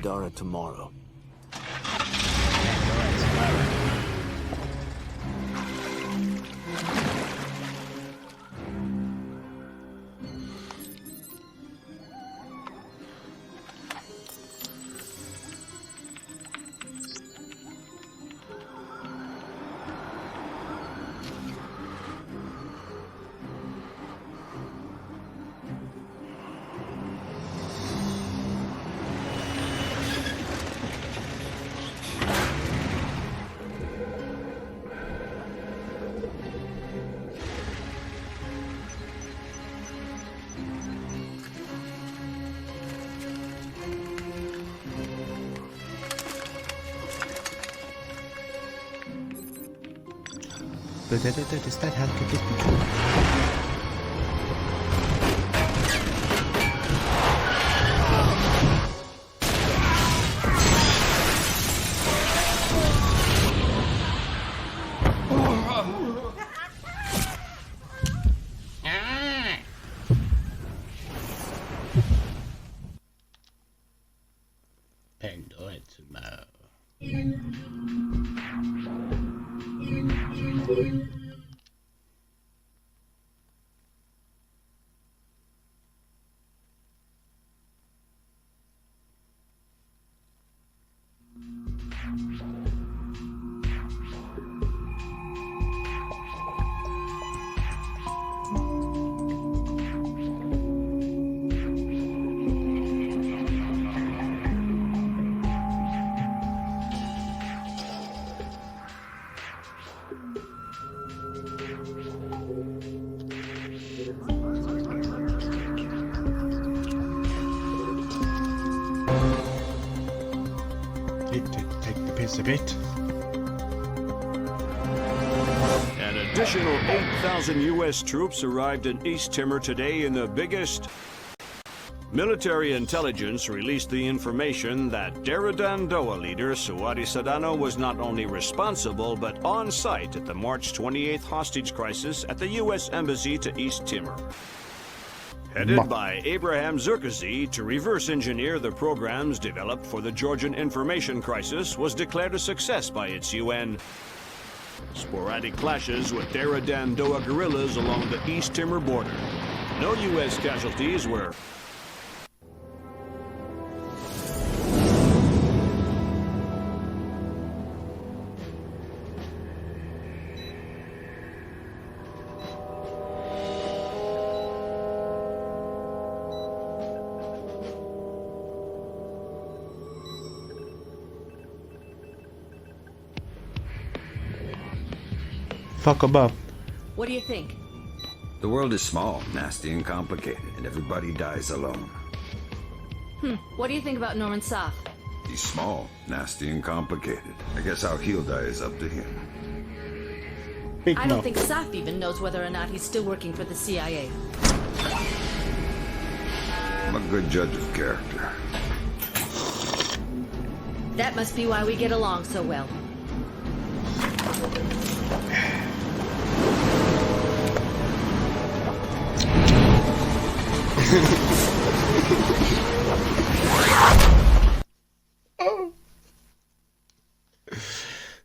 Pandora Tomorrow. Is that how could this be true? Pandora Tomorrow. Take the piss a bit. An additional 8,000 U.S. troops arrived in East Timor today in the biggest... Military intelligence released the information that Daradandoa leader Suwadi Sadano was not only responsible but on site at the March 28th hostage crisis at the U.S. Embassy to East Timor. Headed by Abraham Zerkazi to reverse engineer the programs developed for the Georgian information crisis was declared a success by its UN. Sporadic clashes with Daradandoa guerrillas along the East Timor border. No U.S. casualties were... Fuck above. What do you think? The world is small, nasty, and complicated, and everybody dies alone. What do you think about Norman Soth? He's small, nasty, and complicated. I guess how he'll die is up to him. Big I don't mouth. think Soth even knows whether or not he's still working for the CIA. I'm a good judge of character. That must be why we get along so well.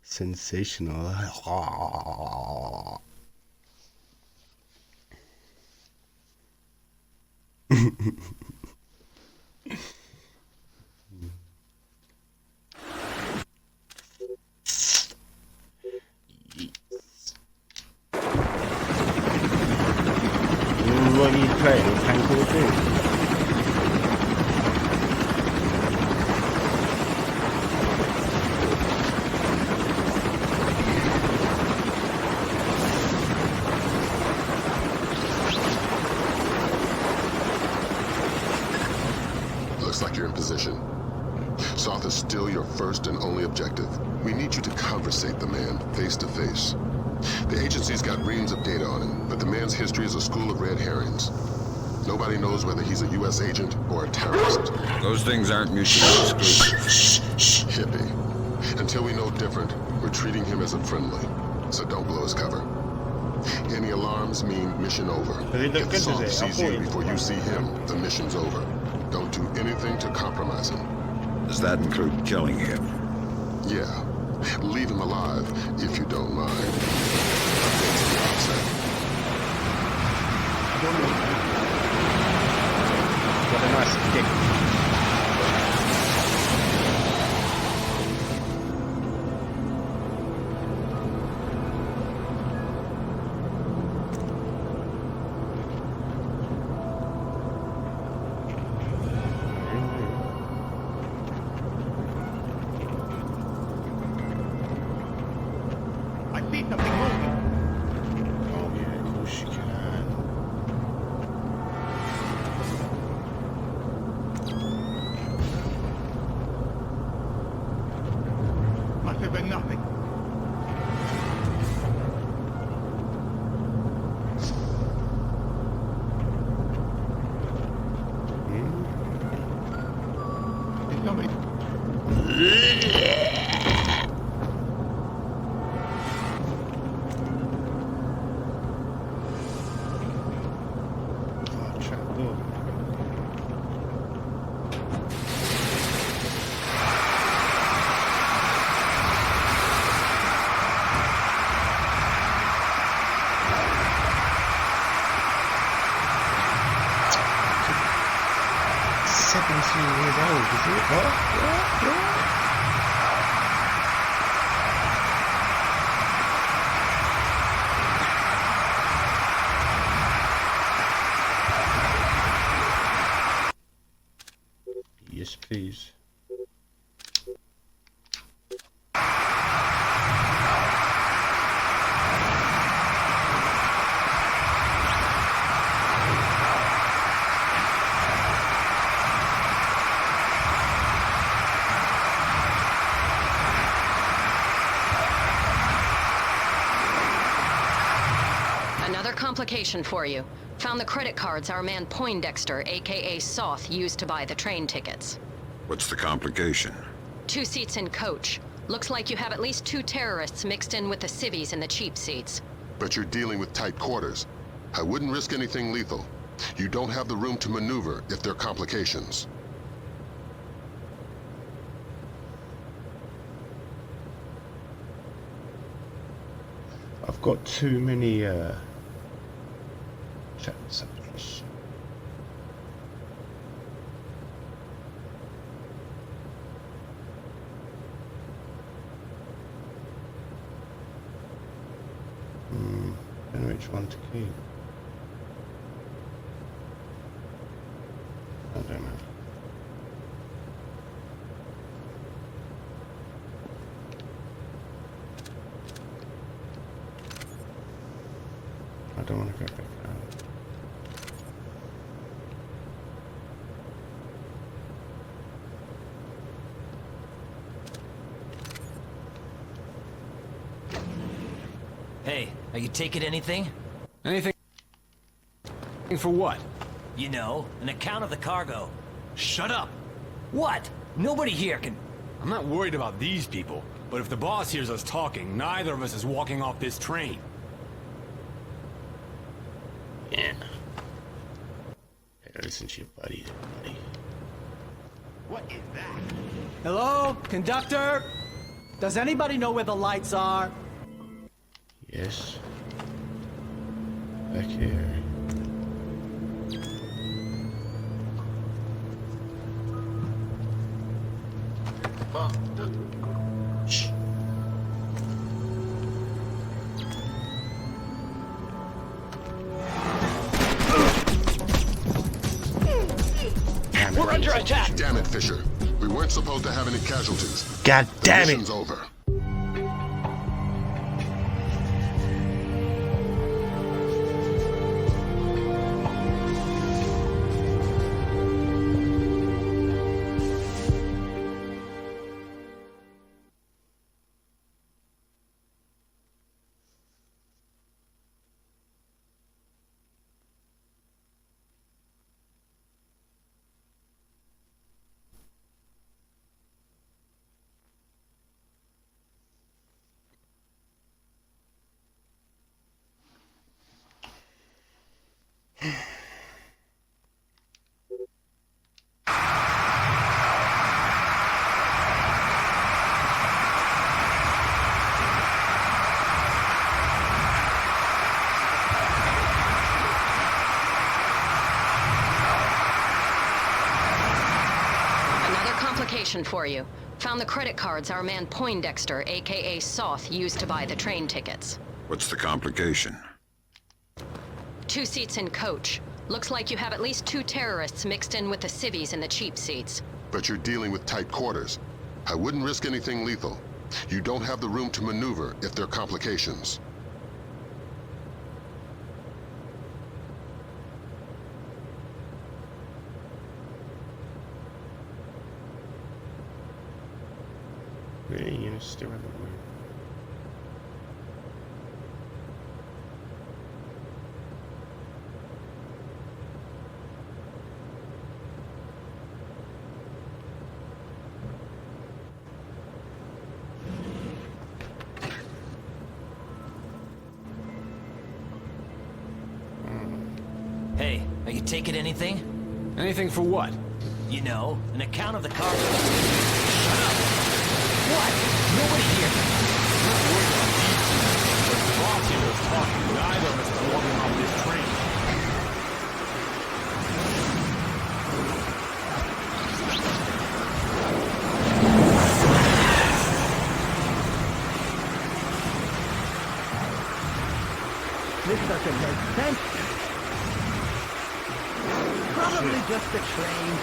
Sensational. What are you playing? Tank or two? Looks like you're in position. Soth is still your first and only objective. We need you to conversate the man face to face. The agency's got reams of data on him, but the man's history is a school of red herrings. Nobody knows whether he's a U.S. agent or a terrorist. Those things aren't mutually exclusive. Hippie. Until we know different, we're treating him as a friendly. So don't blow his cover. Any alarms mean mission over. If Soth sees you before you see him, the mission's over. Don't do anything to compromise him. Does that include killing him? Yeah. Leave him alive, if you don't mind. Updates at the outset. Got a nice kick. Oh yeah, of course you can. Must have been nothing. Did somebody... Oh, trapdoor. Years old, is it? What? Yes, please. Another complication for you. Found the credit cards our man Poindexter, aka Soth, used to buy the train tickets. What's the complication? 2 seats in coach. Looks like you have at least 2 terrorists mixed in with the civvies in the cheap seats. But you're dealing with tight quarters. I wouldn't risk anything lethal. You don't have the room to maneuver if there are complications. I've got too many chat subjects. Don't know which one to keep. I don't know. I don't want to go back out. Hey, are you taking anything? Anything for what? You know, an account of the cargo. Shut up! What? Nobody here can... I'm not worried about these people, but if the boss hears us talking, neither of us is walking off this train. Yeah. Hey, listen to your buddy, buddy. What is that? Hello, conductor? Does anybody know where the lights are? Yes. Back here. Shh. We're under attack! Damn it, Fisher. We weren't supposed to have any casualties. God damn The it! mission's over. complication for you. Found the credit cards our man Poindexter, aka Soth, used to buy the train tickets. What's the complication? 2 seats in coach. Looks like you have at least 2 terrorists mixed in with the civvies in the cheap seats. But you're dealing with tight quarters. I wouldn't risk anything lethal. You don't have the room to maneuver if there are complications. Really, you know, still have it. Hey, are you taking anything? Anything for what? You know, an account of the cargo. Shut up! What? Nobody here can... Not worried about these two. But the boss here was talking. Neither of us is walking off this train. This doesn't make sense. Probably just a train.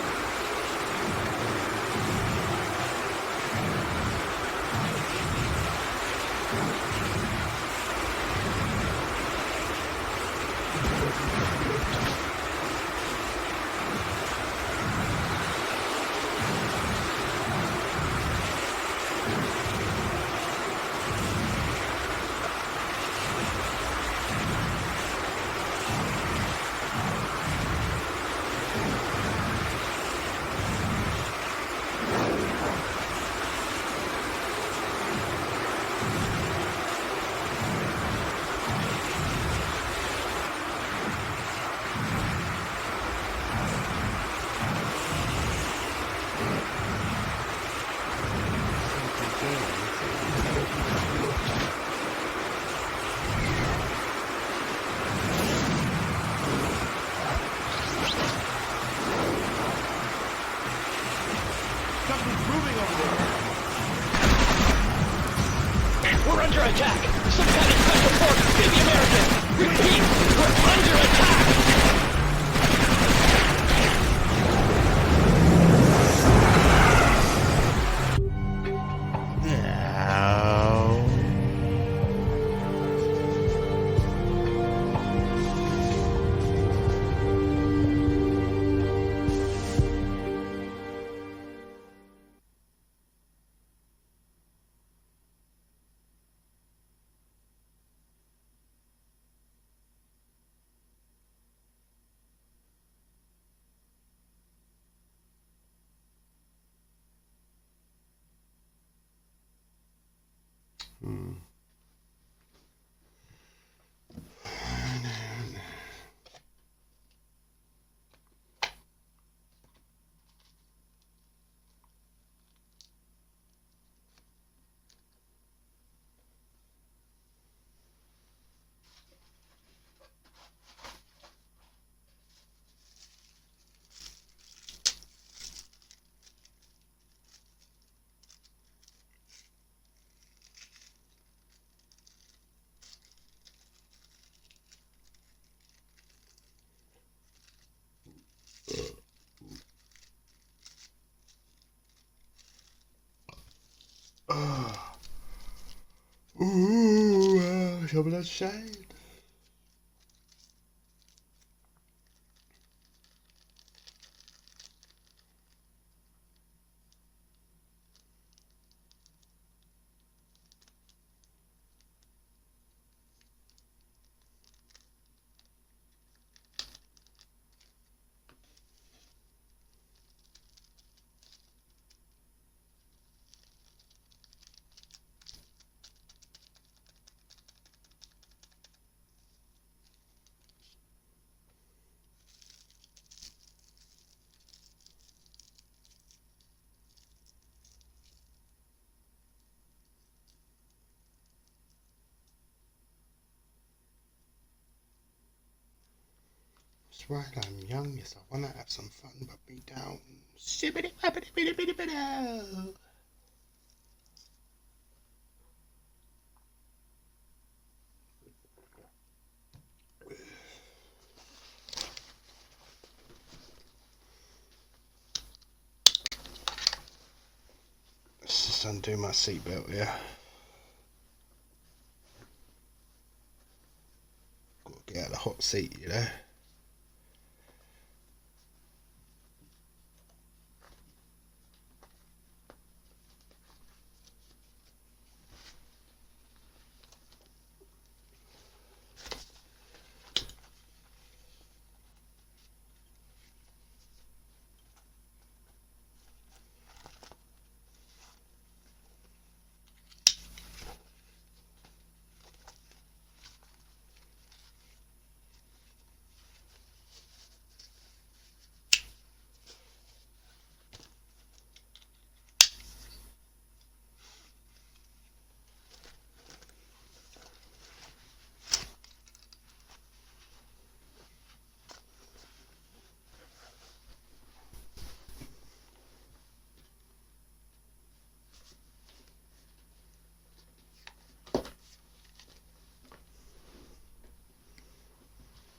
Something's moving over there. We're under attack! Some kind of special force! Baby American! Repeat! We're under attack! Some bloodshed. That's right, I'm young, yes, I wanna have some fun, but be down. Shibbity wabbity bitty bitty bitty. Let's just undo my seatbelt here. Gotta get out of the hot seat, you know.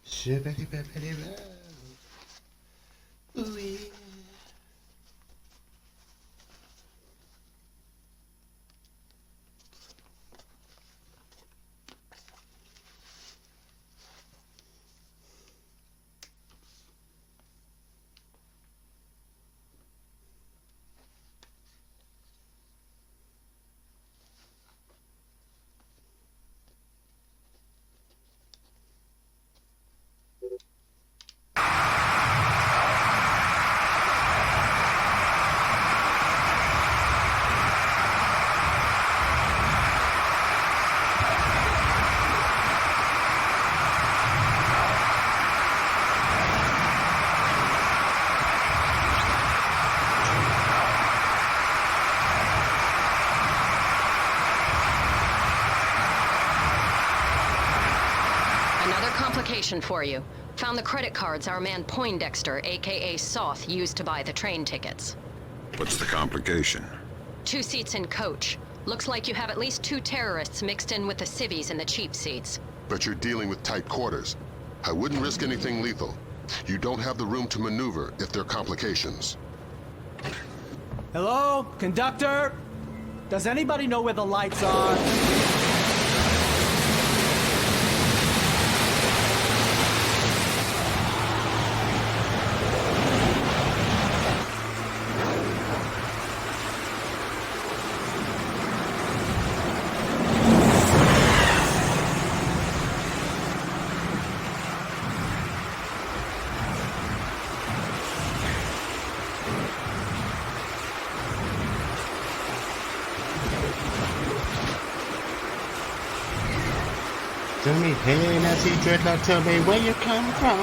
Shibbity bibbity boo. Ooh yeah. Complication for you. Found the credit cards our man Poindexter, aka Soth, used to buy the train tickets. What's the complication? 2 seats in coach. Looks like you have at least 2 terrorists mixed in with the civvies in the cheap seats. But you're dealing with tight quarters. I wouldn't risk anything lethal. You don't have the room to maneuver if there are complications. Hello? Conductor? Does anybody know where the lights are? Tell me, hey, Nancy Dreadlock, tell me where you come from.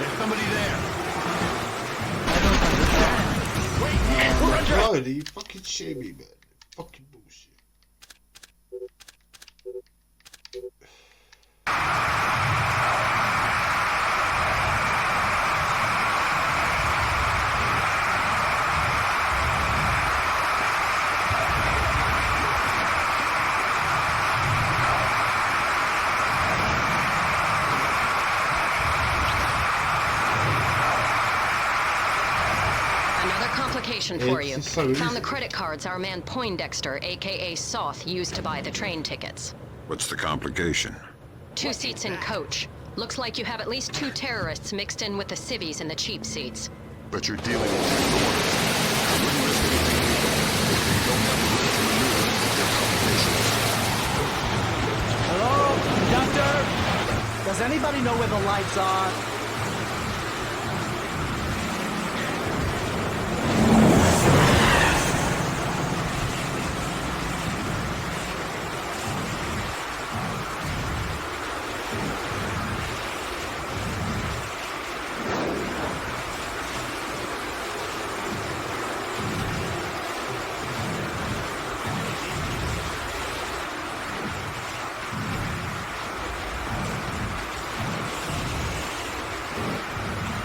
There's somebody there. God, are you fucking shitting me, man? Fucking bullshit. For you. So Found the credit cards our man Poindexter, aka Soth, used to buy the train tickets. What's the complication? 2 seats in coach. Looks like you have at least 2 terrorists mixed in with the civvies in the cheap seats. But you're dealing with tight quarters. I wouldn't risk anything lethal if you don't have the room to maneuver if there are complications. Hello? Conductor? Does anybody know where the lights are?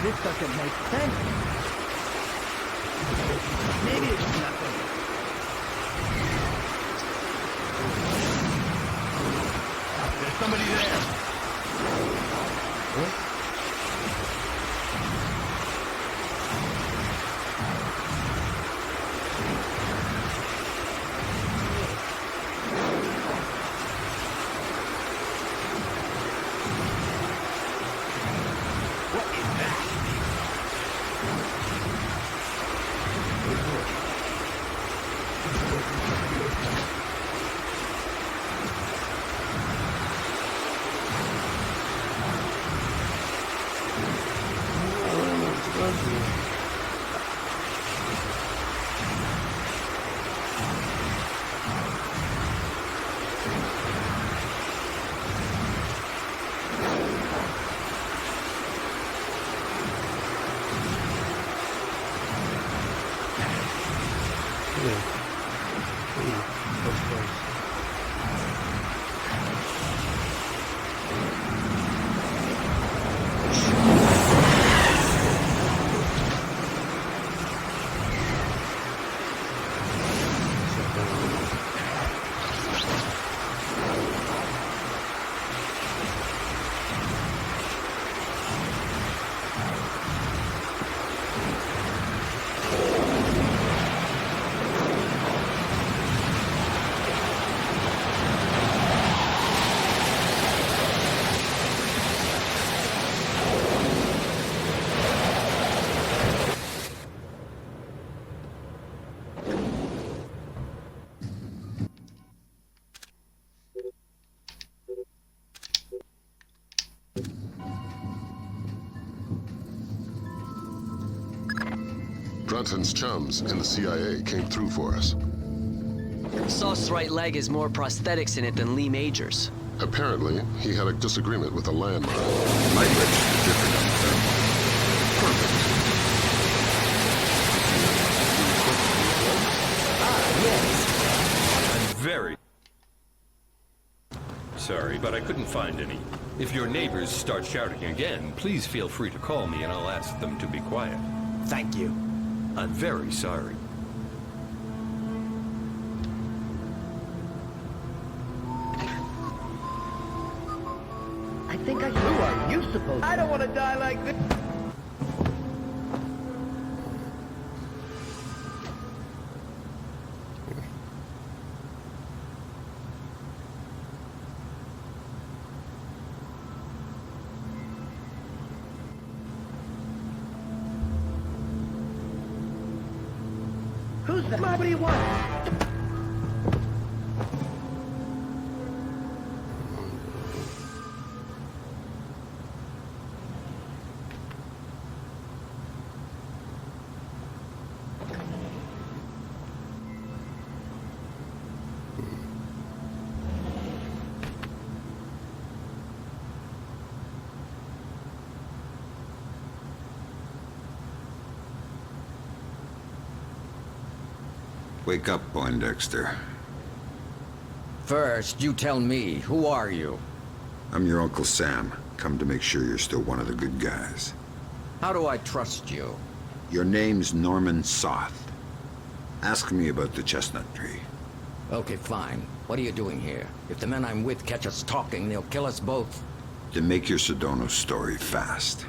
This doesn't make sense. Maybe it's nothing. There's somebody there. Brunton's chums in the CIA came through for us. Sauce's right leg has more prosthetics in it than Lee Major's. Apparently, he had a disagreement with a landmine. Might register different on the film. I'm very sorry, but I couldn't find any. If your neighbors start shouting again, please feel free to call me and I'll ask them to be quiet. Thank you. I'm very sorry. I think Who are you supposed to... I don't want to die like this. Who's that? What do you want? Wake up, Poindexter. First, you tell me, who are you? I'm your Uncle Sam. Come to make sure you're still one of the good guys. How do I trust you? Your name's Norman Soth. Ask me about the chestnut tree. Okay, fine. What are you doing here? If the men I'm with catch us talking, they'll kill us both. Then make your Sedona story fast.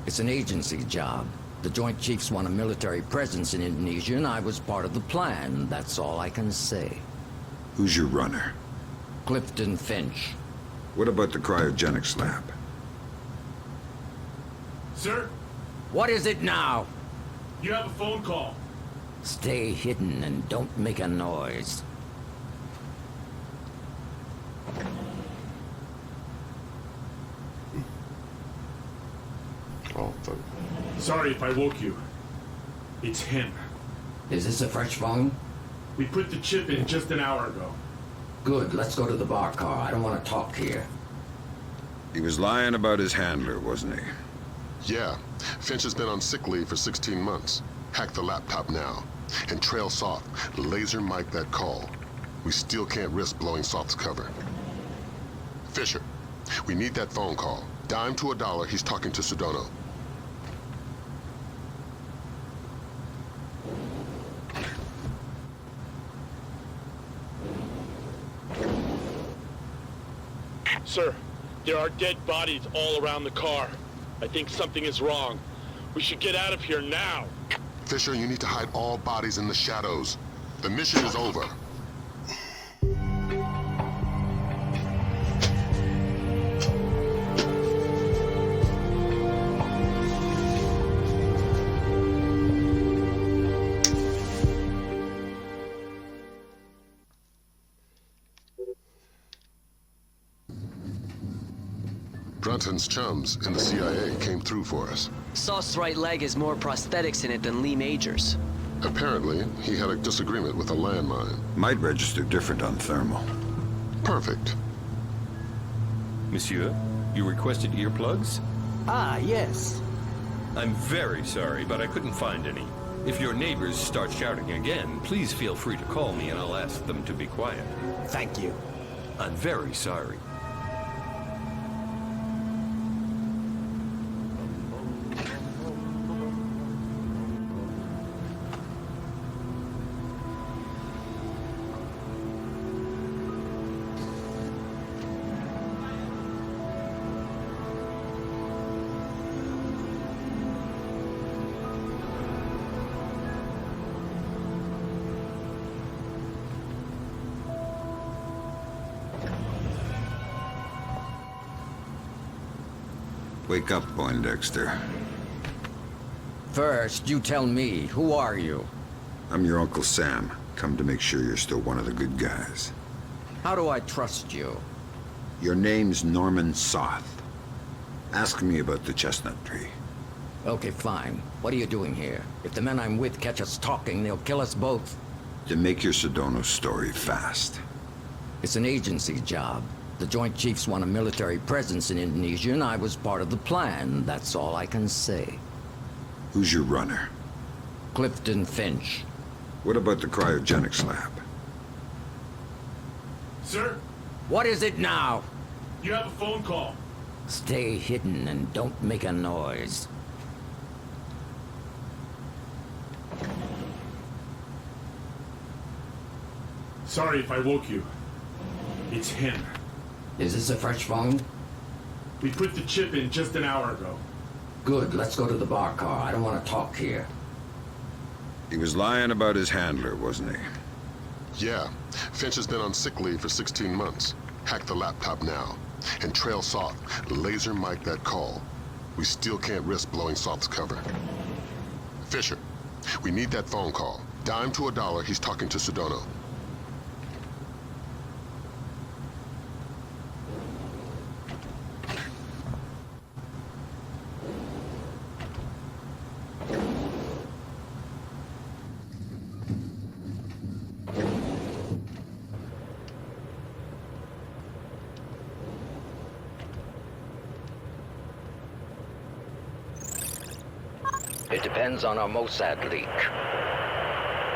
It's an agency job. The Joint Chiefs want a military presence in Indonesia, and I was part of the plan. That's all I can say. Who's your runner? Clifton Finch. What about the cryogenics lab? Sir? What is it now? You have a phone call. Stay hidden and don't make a noise. Oh, fuck. Sorry if I woke you. It's him. Is this a fresh phone? We put the chip in just an hour ago. Good, let's go to the bar car. I don't want to talk here. He was lying about his handler, wasn't he? Yeah. Finch has been on sick leave for 16 months. Hack the laptop now. And trail Soth. Laser mic that call. We still can't risk blowing Soth's cover. Fisher, we need that phone call. Dime to $1, he's talking to Sedona. Sir, there are dead bodies all around the car. I think something is wrong. We should get out of here now. Fisher, you need to hide all bodies in the shadows. The mission is over. Brunton's chums in the CIA came through for us. Sauce's right leg has more prosthetics in it than Lee Major's. Apparently, he had a disagreement with a landmine. Might register different on thermal. Perfect. Monsieur, you requested earplugs? Ah, yes. I'm very sorry, but I couldn't find any. If your neighbors start shouting again, please feel free to call me and I'll ask them to be quiet. Thank you. I'm very sorry. Wake up, Poindexter. First, you tell me, who are you? I'm your Uncle Sam. Come to make sure you're still one of the good guys. How do I trust you? Your name's Norman Soth. Ask me about the chestnut tree. Okay, fine. What are you doing here? If the men I'm with catch us talking, they'll kill us both. To make your Sedona story fast. It's an agency job. The Joint Chiefs want a military presence in Indonesia, and I was part of the plan. That's all I can say. Who's your runner? Clifton Finch. What about the cryogenics lab? Sir, What is it now? you have a phone call. Stay hidden and don't make a noise. Sorry if I woke you. It's him. Is this a fresh phone? We put the chip in just an hour ago. Good, let's go to the bar car. I don't want to talk here. He was lying about his handler, wasn't he? Yeah. Finch has been on sick leave for 16 months. Hack the laptop now. And trail Soth. Laser mic that call. We still can't risk blowing Soth's cover. Fisher, we need that phone call. Dime to $1, he's talking to Sedona. It depends on our Mossad leak.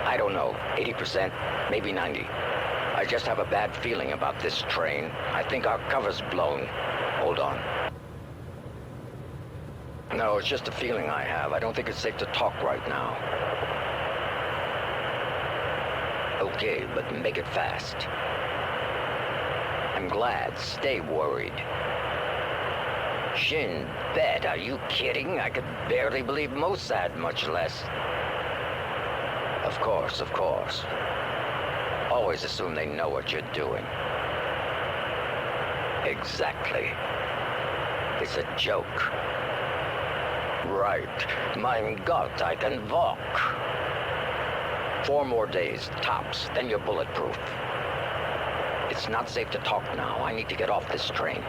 I don't know, 80%, maybe 90. I just have a bad feeling about this train. I think our cover's blown. Hold on. No, it's just a feeling I have. I don't think it's safe to talk right now. Okay, but make it fast. I'm glad. Stay worried. Shin Bet, are you kidding? I could barely believe Mossad, much less. Of course, of course. Always assume they know what you're doing. Exactly. It's a joke. Right. Mein Gott, I can walk. 4 more days, tops, then you're bulletproof. It's not safe to talk now. I need to get off this train.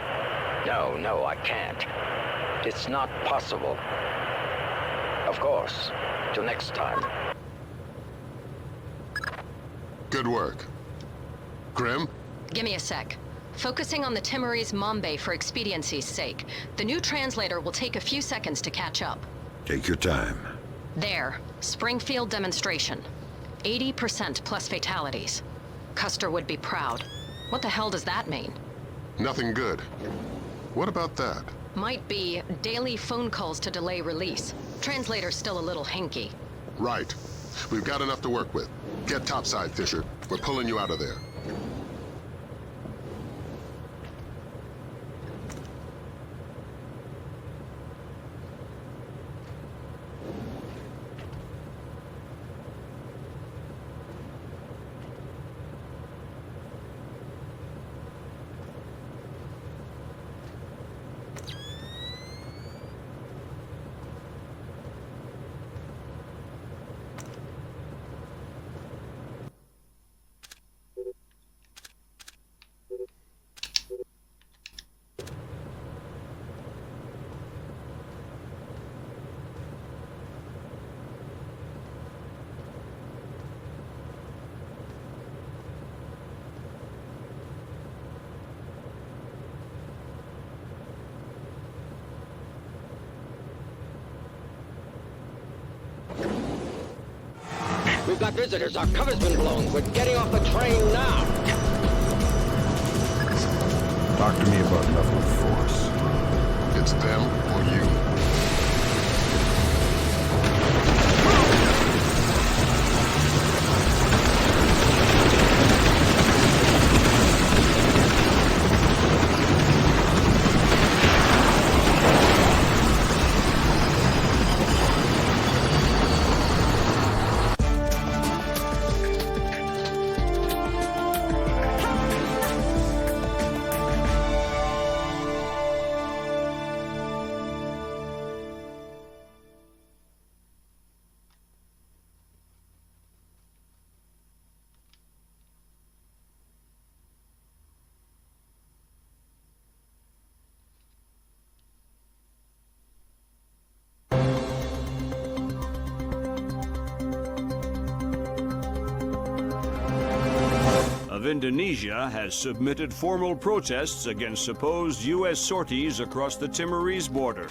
No, I can't. It's not possible. Of course. Till next time. Good work. Grim? Give me a sec. Focusing on the Timorese Mambe for expediency's sake. The new translator will take a few seconds to catch up. Take your time. There. Springfield demonstration. 80% plus fatalities. Custer would be proud. What the hell does that mean? Nothing good. What about that? Might be daily phone calls to delay release. Translator's still a little hinky. Right. We've got enough to work with. Get topside, Fisher. We're pulling you out of there. We've got visitors. Our cover's been blown. We're getting off the train now. Talk to me about level of force. It's them or you. Of Indonesia has submitted formal protests against supposed U.S. sorties across the Timorese border.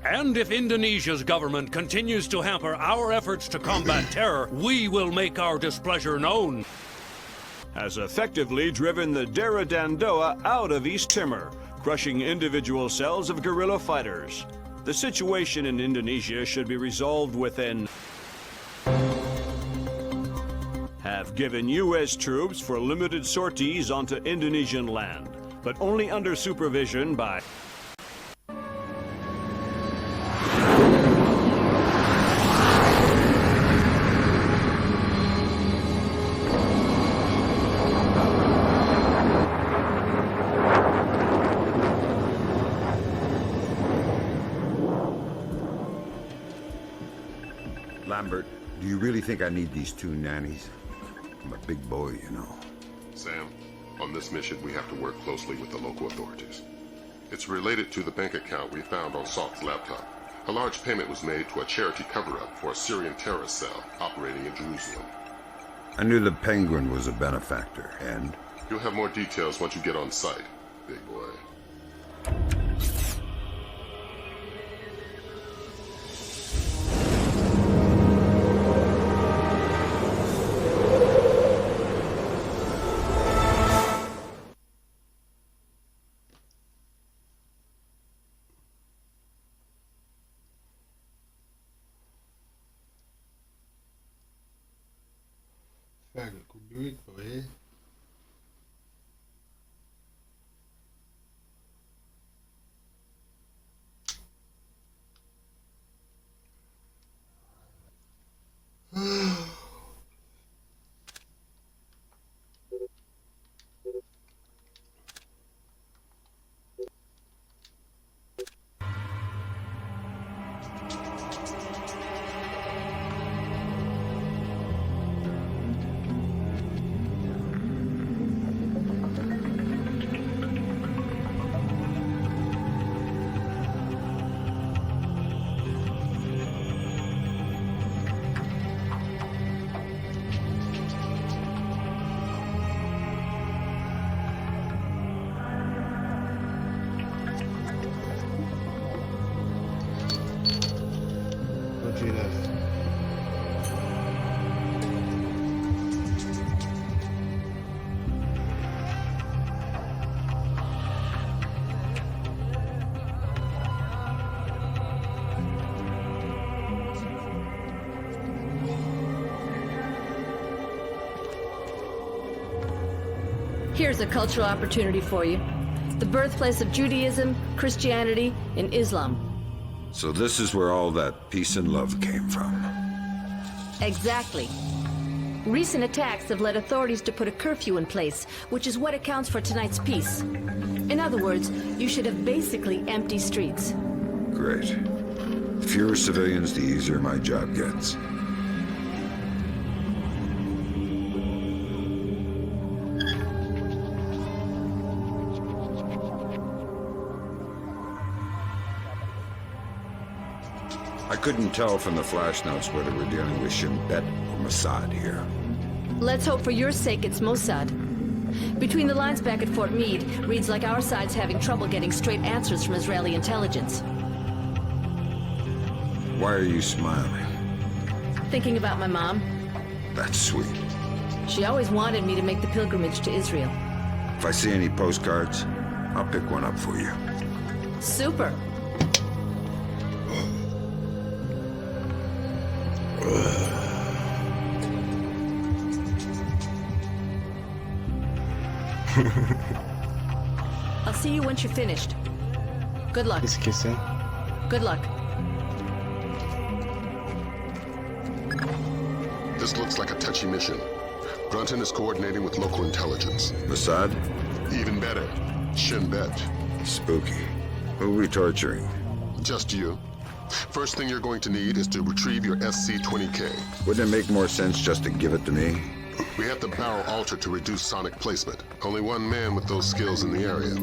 And if Indonesia's government continues to hamper our efforts to combat terror, we will make our displeasure known. Has effectively driven the Dera Dandoa out of East Timor, crushing individual cells of guerrilla fighters. The situation in Indonesia should be resolved within. Have given U.S. troops for limited sorties onto Indonesian land, but only under supervision by. Lambert, do you really think I need these two nannies? I'm a big boy, you know. Sam, on this mission, we have to work closely with the local authorities. It's related to the bank account we found on Salt's laptop. A large payment was made to a charity cover-up for a Syrian terrorist cell operating in Jerusalem. I knew the Penguin was a benefactor, and? You'll have more details once you get on site, big boy. Färdig och duit på det. Here's a cultural opportunity for you. The birthplace of Judaism, Christianity, and Islam. So this is where all that peace and love came from. Exactly. Recent attacks have led authorities to put a curfew in place, which is what accounts for tonight's peace. In other words, you should have basically empty streets. Great. The fewer civilians, the easier my job gets. I couldn't tell from the flash notes whether we're dealing with Shin Bet or Mossad here. Let's hope for your sake it's Mossad. Between the lines back at Fort Meade, reads like our side's having trouble getting straight answers from Israeli intelligence. Why are you smiling? thinking about my mom. That's sweet. She always wanted me to make the pilgrimage to Israel. If I see any postcards, I'll pick one up for you. Super. I'll see you once you're finished. Good luck. He's kissing. Good luck. This looks like a touchy mission. Grunton is coordinating with local intelligence. Mossad? Even better, Shin Bet. Spooky. Who are we torturing? Just you. First thing you're going to need is to retrieve your SC-20K. Wouldn't it make more sense just to give it to me? We have the barrel altered to reduce sonic placement. Only one man with those skills in the area.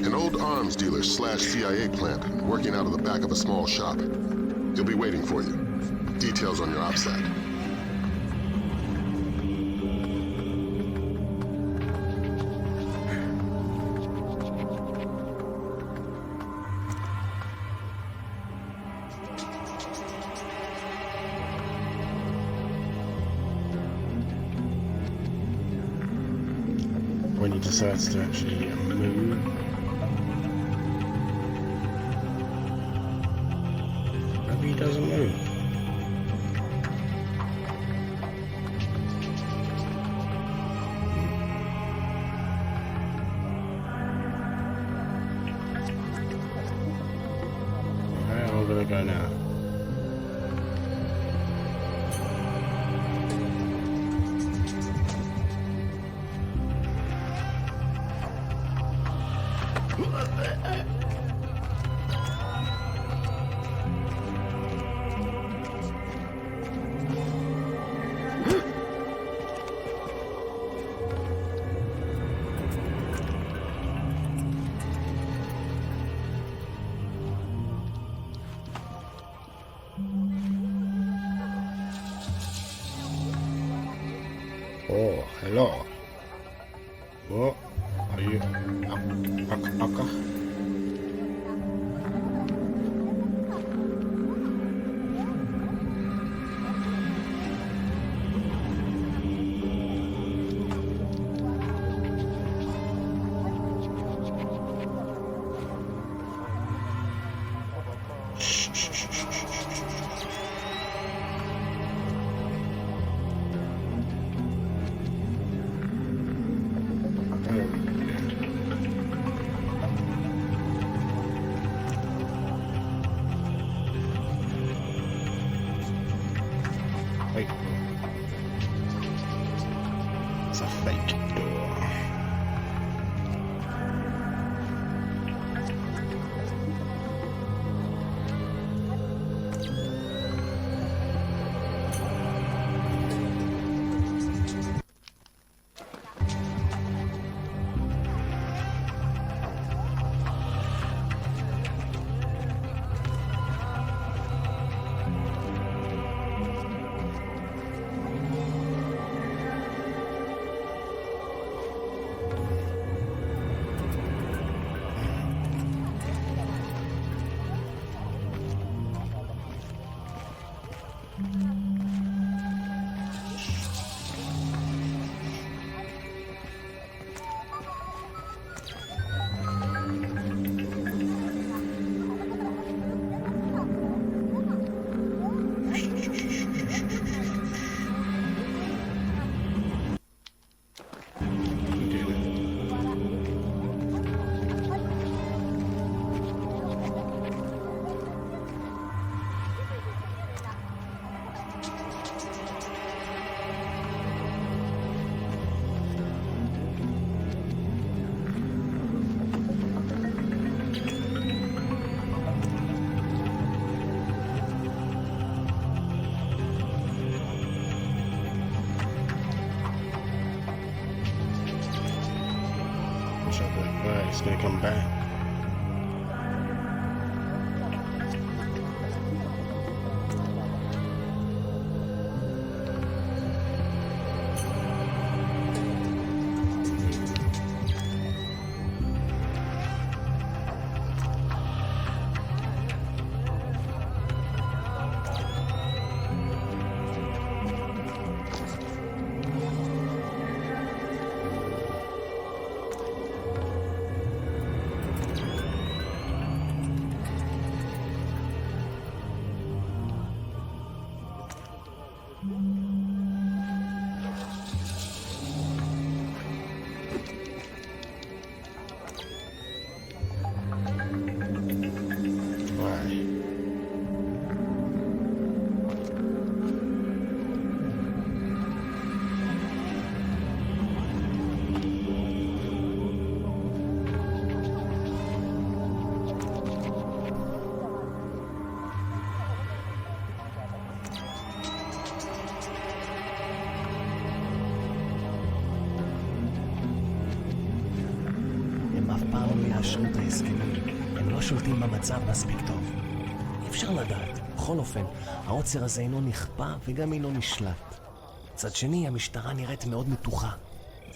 An old arms dealer / CIA plant working out of the back of a small shop. He'll be waiting for you. Details on your OPSAT. When he decides to actually move. Maybe he doesn't move. Alright, I'm gonna go now. Oh, hello. What are you? Wait. It's a fake door. Alright, it's gonna come back. אישרו את ההסכמים. הם לא שולטים במצב מספיק טוב. אי אפשר לדעת. בכל אופן, העוצר הזה אינו נכפה וגם אינו נשלט. מצד שני, המשטרה נראית מאוד מתוחה.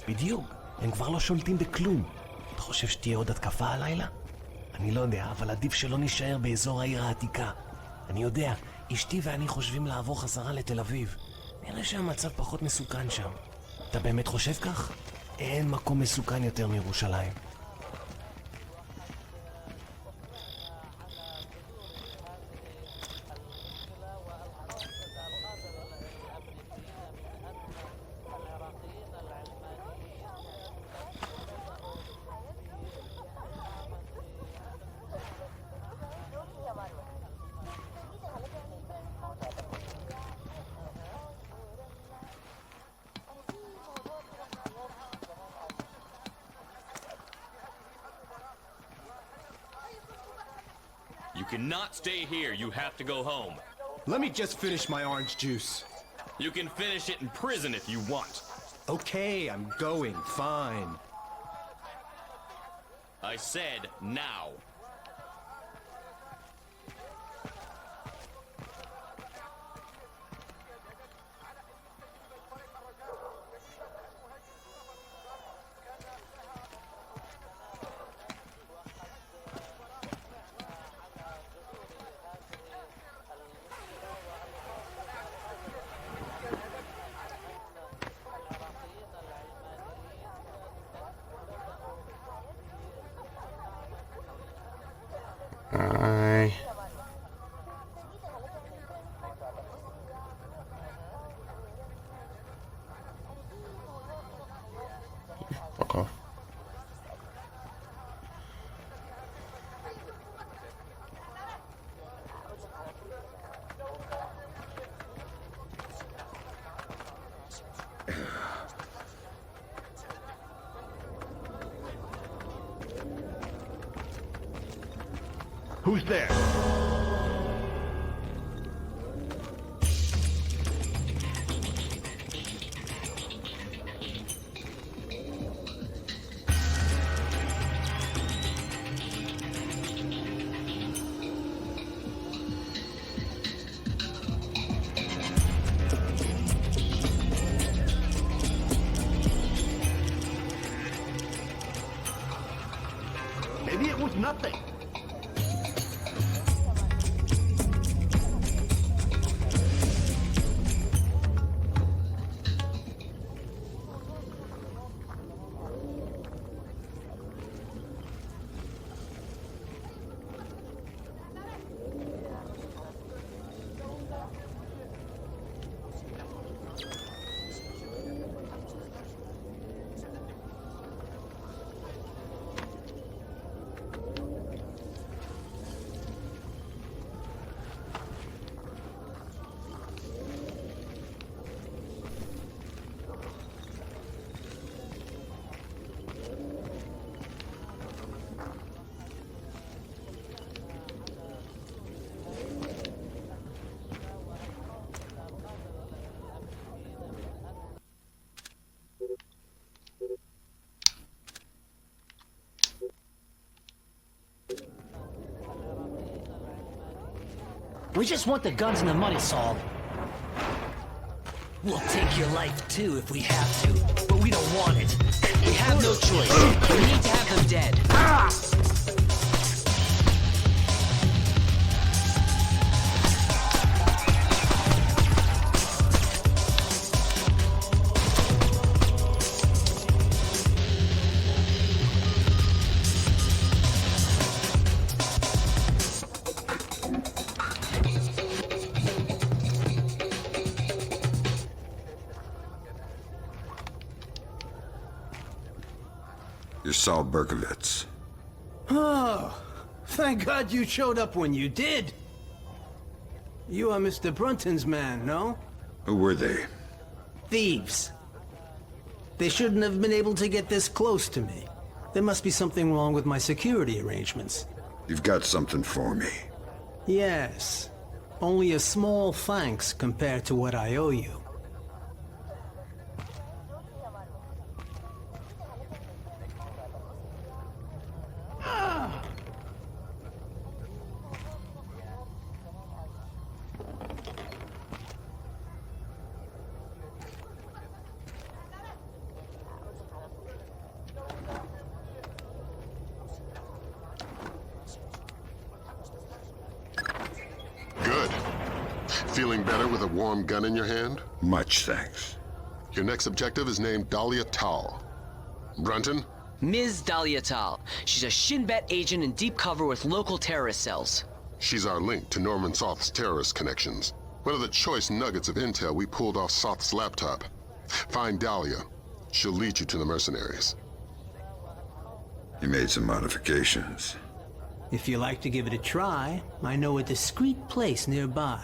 בדיוק, הם כבר לא שולטים בכלום. אתה חושב שתהיה עוד התקפה הלילה? אני לא יודע, אבל עדיף שלא נשאר באזור העיר העתיקה. אני יודע, אשתי ואני חושבים לעבור חזרה לתל אביב. נראה שהמצב פחות מסוכן שם. אתה באמת חושב כך? אין מקום מסוכן יותר מירושלים. You cannot stay here. You have to go home. Let me just finish my orange juice. You can finish it in prison if you want. Okay, I'm going. Fine. I said now. Aye. Fuck off. Who's there? Maybe it was nothing. We just want the guns and the money, Saul. We'll take your life too if we have to, but we don't want it. We have no choice. We need to have them dead. You're Saul Berkovitz. Oh, thank God you showed up when you did. You are Mr. Brunton's man, no? Who were they? Thieves. They shouldn't have been able to get this close to me. There must be something wrong with my security arrangements. You've got something for me. Yes. Only a small thanks compared to what I owe you. Feeling better with a warm gun in your hand? Much thanks. Your next objective is named Dahlia Tal. Brunton? Ms. Dahlia Tal. She's a Shin Bet agent in deep cover with local terrorist cells. She's our link to Norman Soth's terrorist connections. One of the choice nuggets of intel we pulled off Soth's laptop. Find Dahlia. She'll lead you to the mercenaries. You made some modifications. If you like to give it a try, I know a discreet place nearby.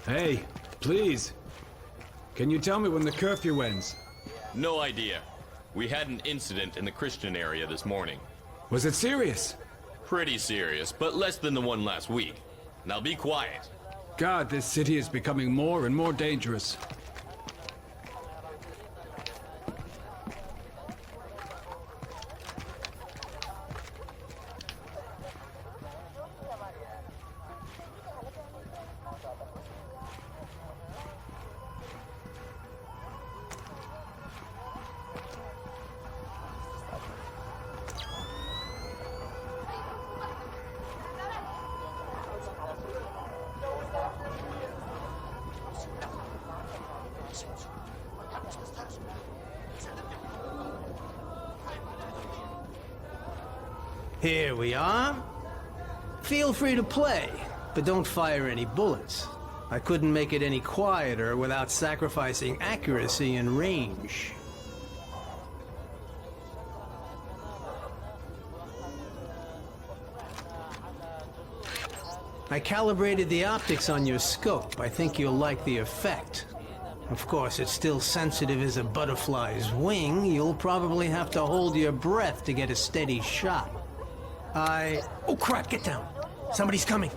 Hey, please. Can you tell me when the curfew ends? No idea. We had an incident in the Christian area this morning. Was it serious? Pretty serious, but less than the one last week. Now be quiet. God, this city is becoming more and more dangerous. Here we are. Feel free to play, but don't fire any bullets. I couldn't make it any quieter without sacrificing accuracy and range. I calibrated the optics on your scope. I think you'll like the effect. Of course, it's still sensitive as a butterfly's wing. You'll probably have to hold your breath to get a steady shot. Oh crap, get down. Somebody's coming.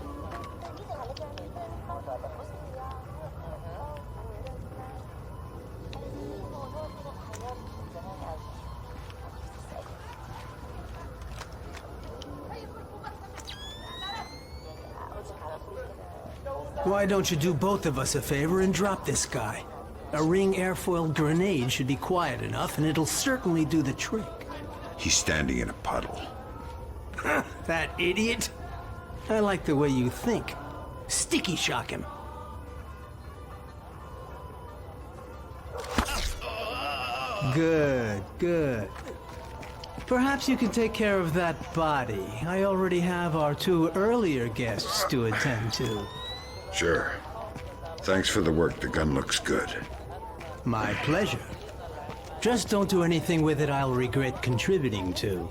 Why don't you do both of us a favor and drop this guy? A ring airfoil grenade should be quiet enough, and it'll certainly do the trick. He's standing in a puddle. That idiot? I like the way you think. Sticky shock him. Good, good. Perhaps you can take care of that body. I already have our 2 earlier guests to attend to. Sure. Thanks for the work. The gun looks good. My pleasure. Just don't do anything with it I'll regret contributing to.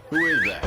Who is that?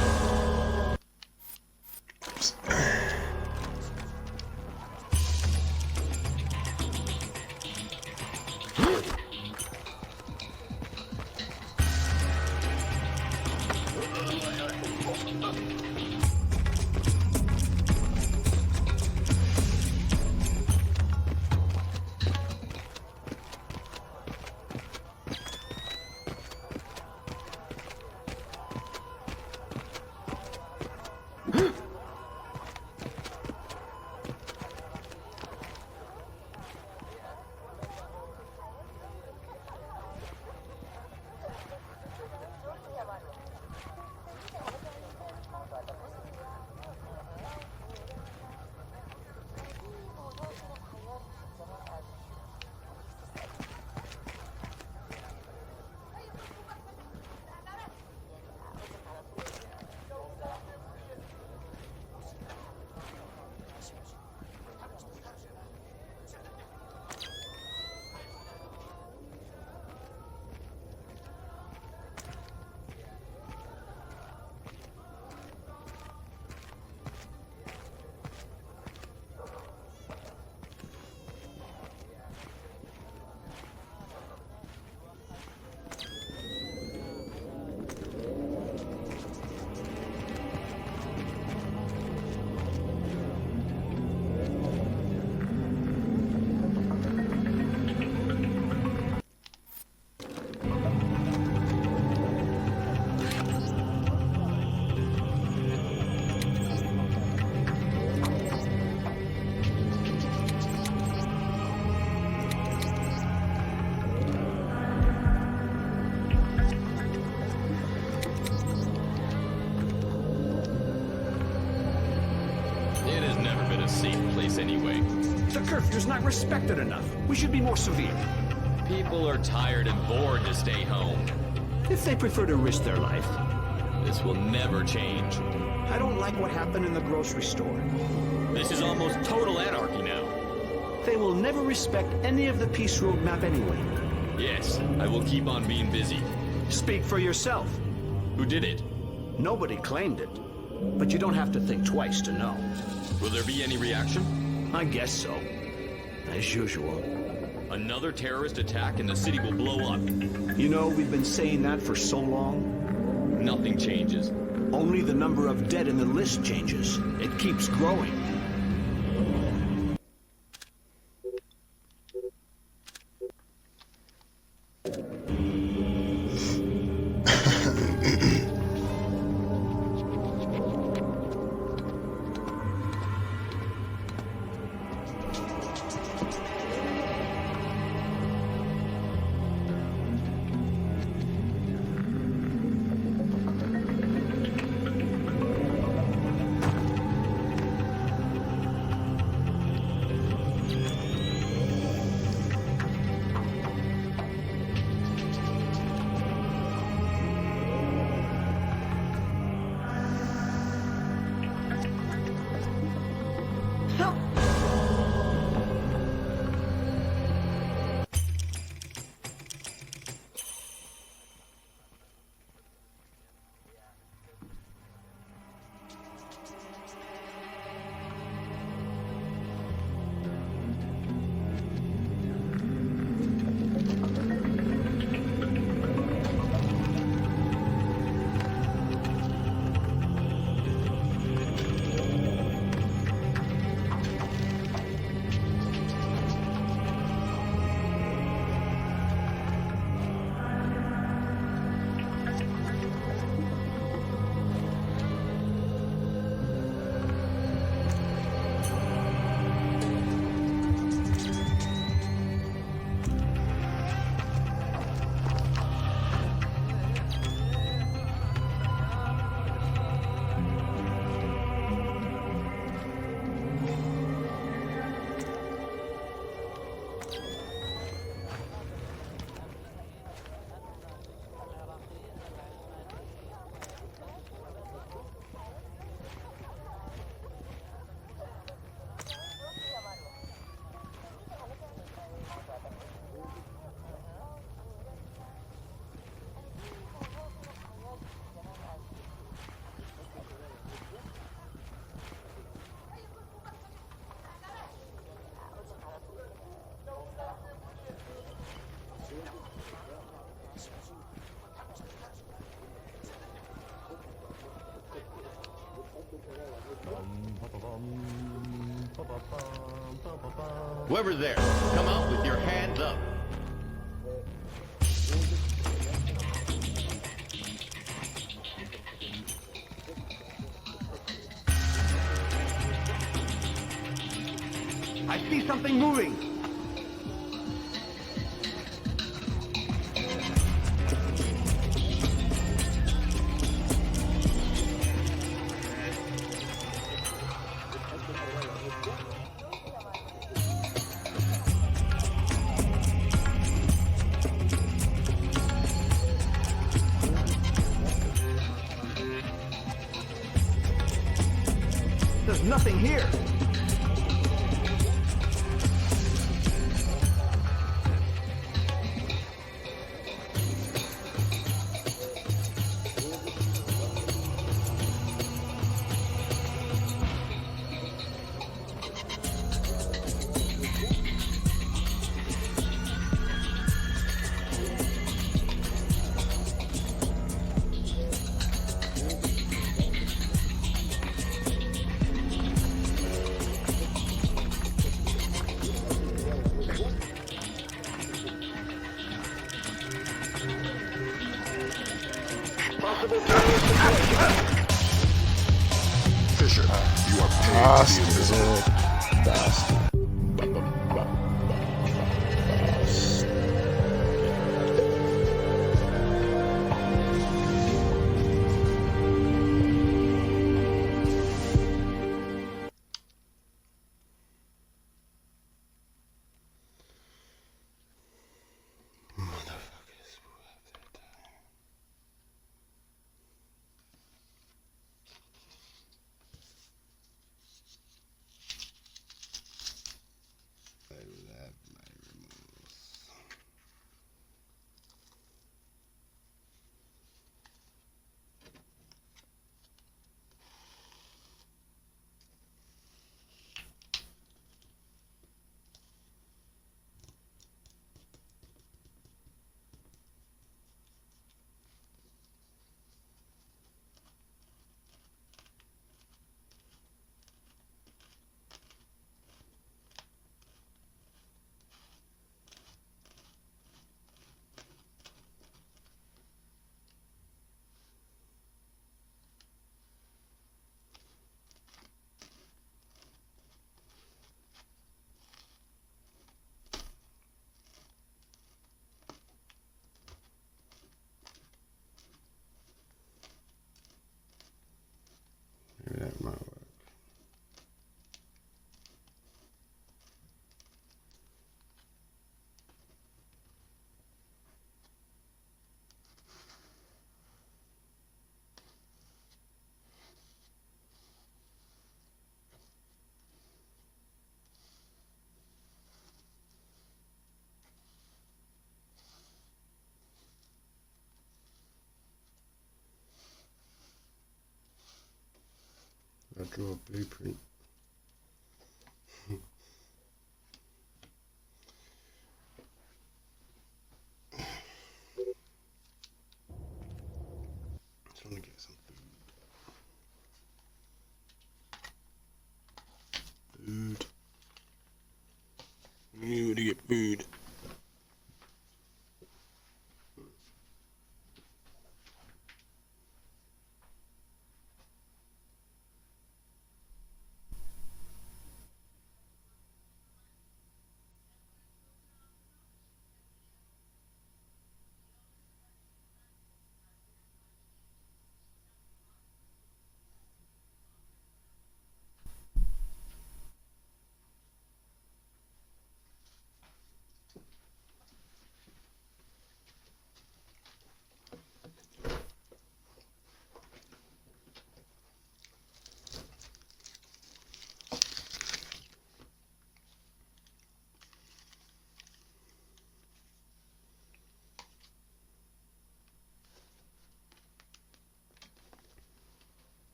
a safe place anyway. The curfew's not respected enough. We should be more severe. People are tired and bored to stay home. If they prefer to risk their life. This will never change. I don't like what happened in the grocery store. This is almost total anarchy now. They will never respect any of the peace roadmap anyway. Yes, I will keep on being busy. Speak for yourself. Who did it? Nobody claimed it. But you don't have to think twice to know. Will there be any reaction? I guess so. As usual. Another terrorist attack and the city will blow up. You know, we've been saying that for so long. Nothing changes. Only the number of dead in the list changes. It keeps growing. Whoever's there, come out with your hands up. I see something moving. There's nothing here. Fisher, you are paid to be invisible. I'll draw a blueprint. Just want to get some food. You want to get food.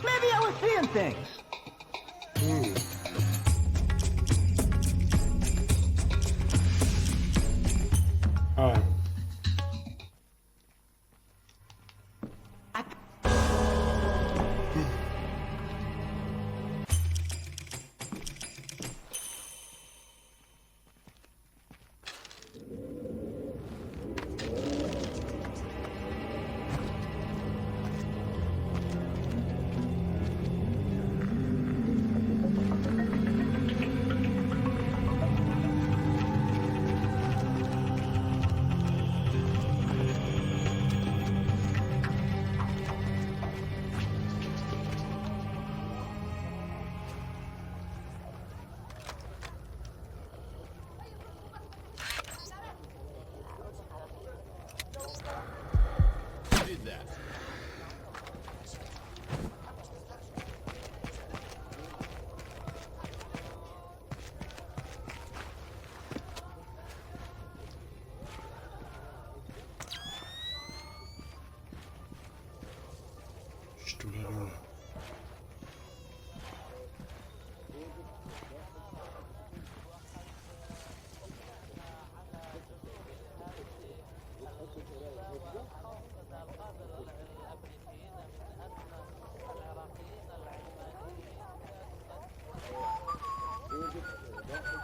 Maybe I was seeing things. Alright.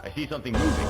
I see something moving.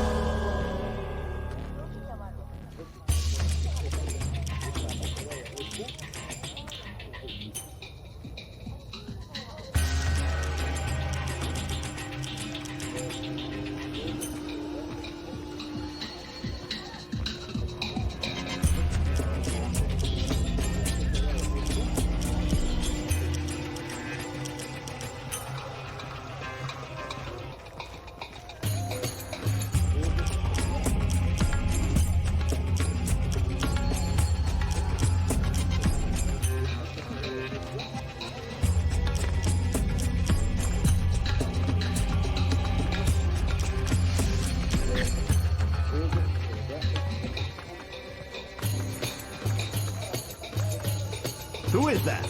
Who is that?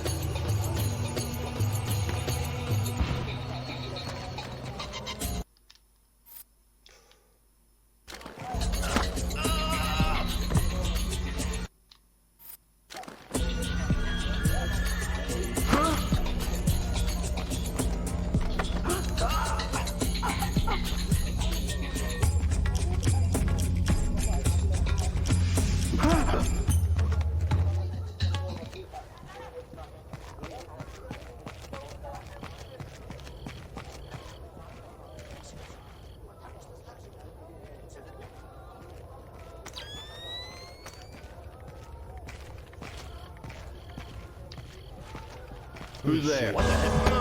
Who's there? What the heck?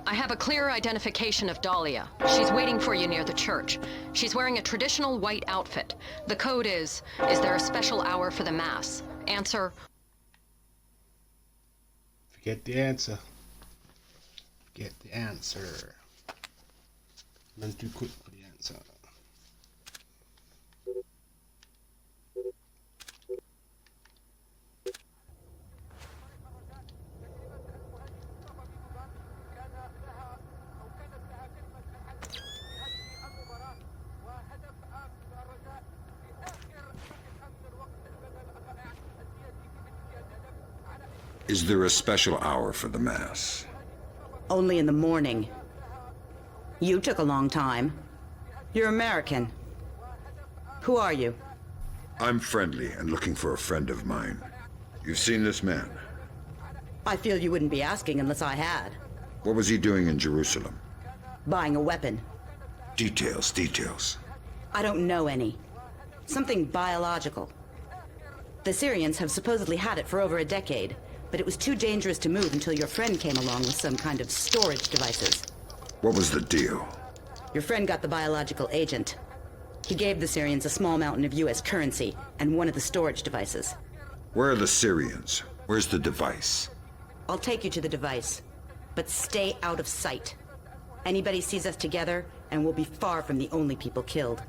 I have a clear identification of Dahlia. She's waiting for you near the church. She's wearing a traditional white outfit. The code is there a special hour for the Mass? Answer. Forget the answer. Get the answer. Run too quick for the answer. Is there a special hour for the Mass? Only in the morning. You took a long time. You're American. Who are you? I'm friendly and looking for a friend of mine. You've seen this man? I feel you wouldn't be asking unless I had. What was he doing in Jerusalem? Buying a weapon. Details. I don't know any. Something biological. The Syrians have supposedly had it for over a decade, but it was too dangerous to move until your friend came along with some kind of storage devices. What was the deal? Your friend got the biological agent. He gave the Syrians a small mountain of US currency and one of the storage devices. Where are the Syrians? Where's the device? I'll take you to the device, but stay out of sight. Anybody sees us together, and we'll be far from the only people killed.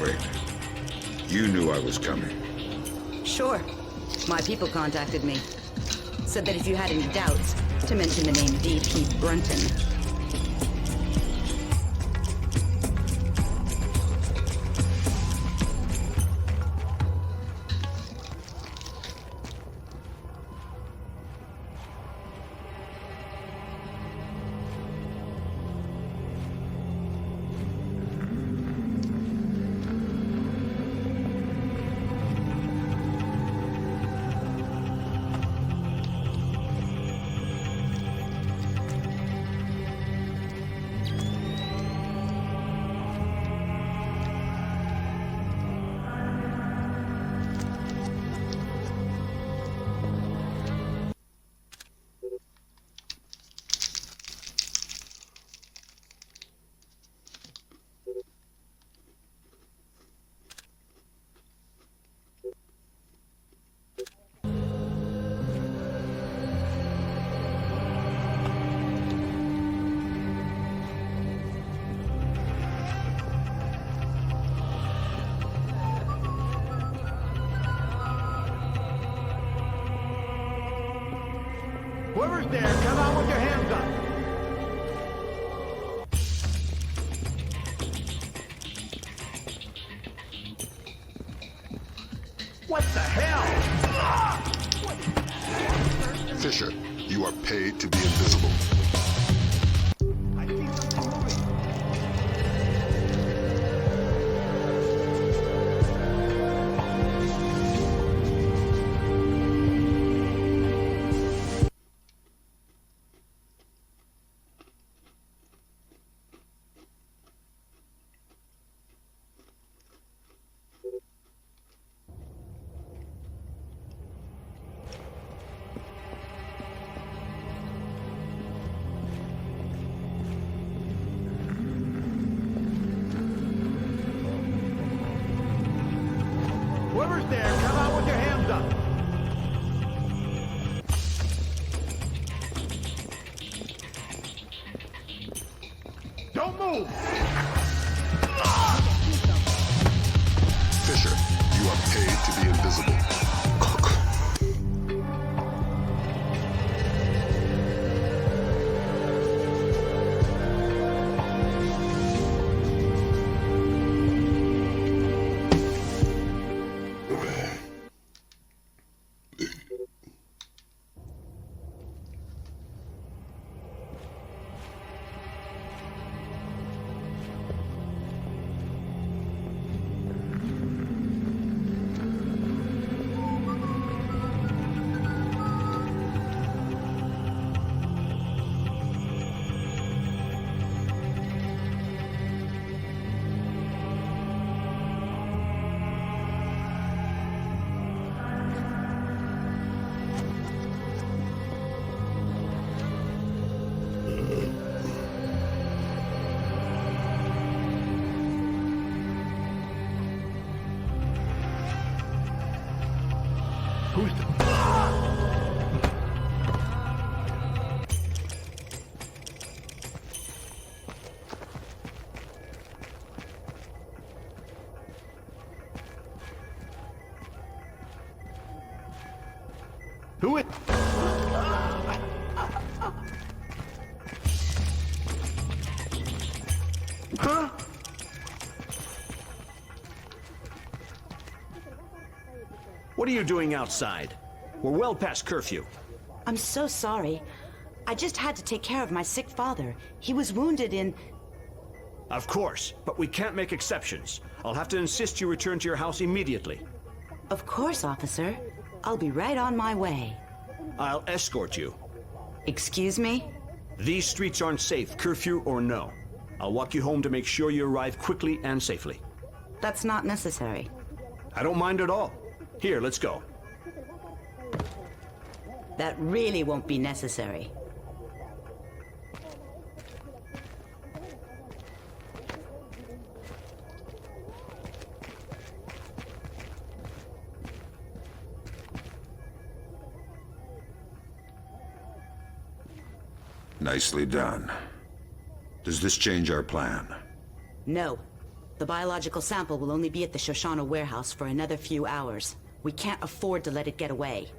Wait. You knew I was coming. Sure. My people contacted me. Said that if you had any doubts, to mention the name D.P. Brunton. Whoever's there, come out with your hands up. What the hell? Fisher, you are paid to be invisible. Whoever's there, come out with your hands up. Don't move! Fisher, you are paid to be invisible. Who's the... Who it? Huh? What are you doing outside? We're well past curfew. I'm so sorry. I just had to take care of my sick father. He was wounded in... Of course, but we can't make exceptions. I'll have to insist you return to your house immediately. Of course, officer. I'll be right on my way. I'll escort you. Excuse me? These streets aren't safe, curfew or no. I'll walk you home to make sure you arrive quickly and safely. That's not necessary. I don't mind at all. Here, let's go. That really won't be necessary. Nicely done. Does this change our plan? No. The biological sample will only be at the Shoshana warehouse for another few hours. We can't afford to let it get away.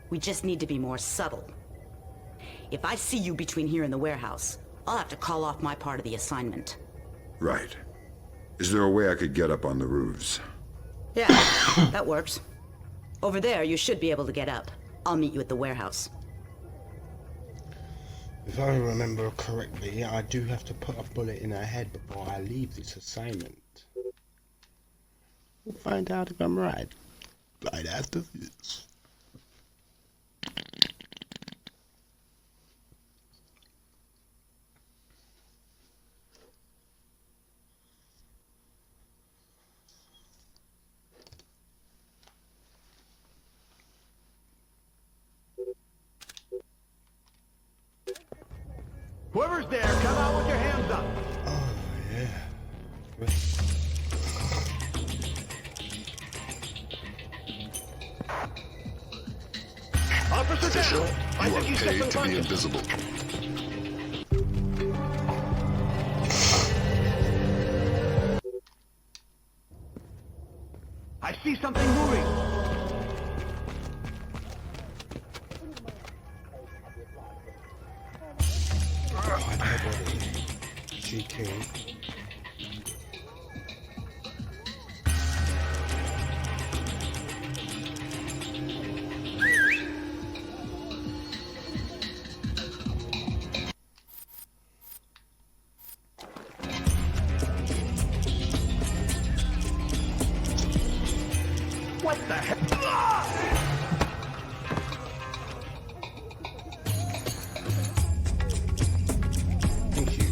We just need to be more subtle. If I see you between here and the warehouse, I'll have to call off my part of the assignment. Right. Is there a way I could get up on the roofs? Yeah, that works. Over there, you should be able to get up. I'll meet you at the warehouse. If I remember correctly, I do have to put a bullet in her head before I leave this assignment. We'll find out if I'm right after this. Whoever's there, come out with your hands up. Oh, yeah. Officer Official, down. I you are think he's got paid some to be punches. invisible. I see something moving. GK. What the heck? Thank you.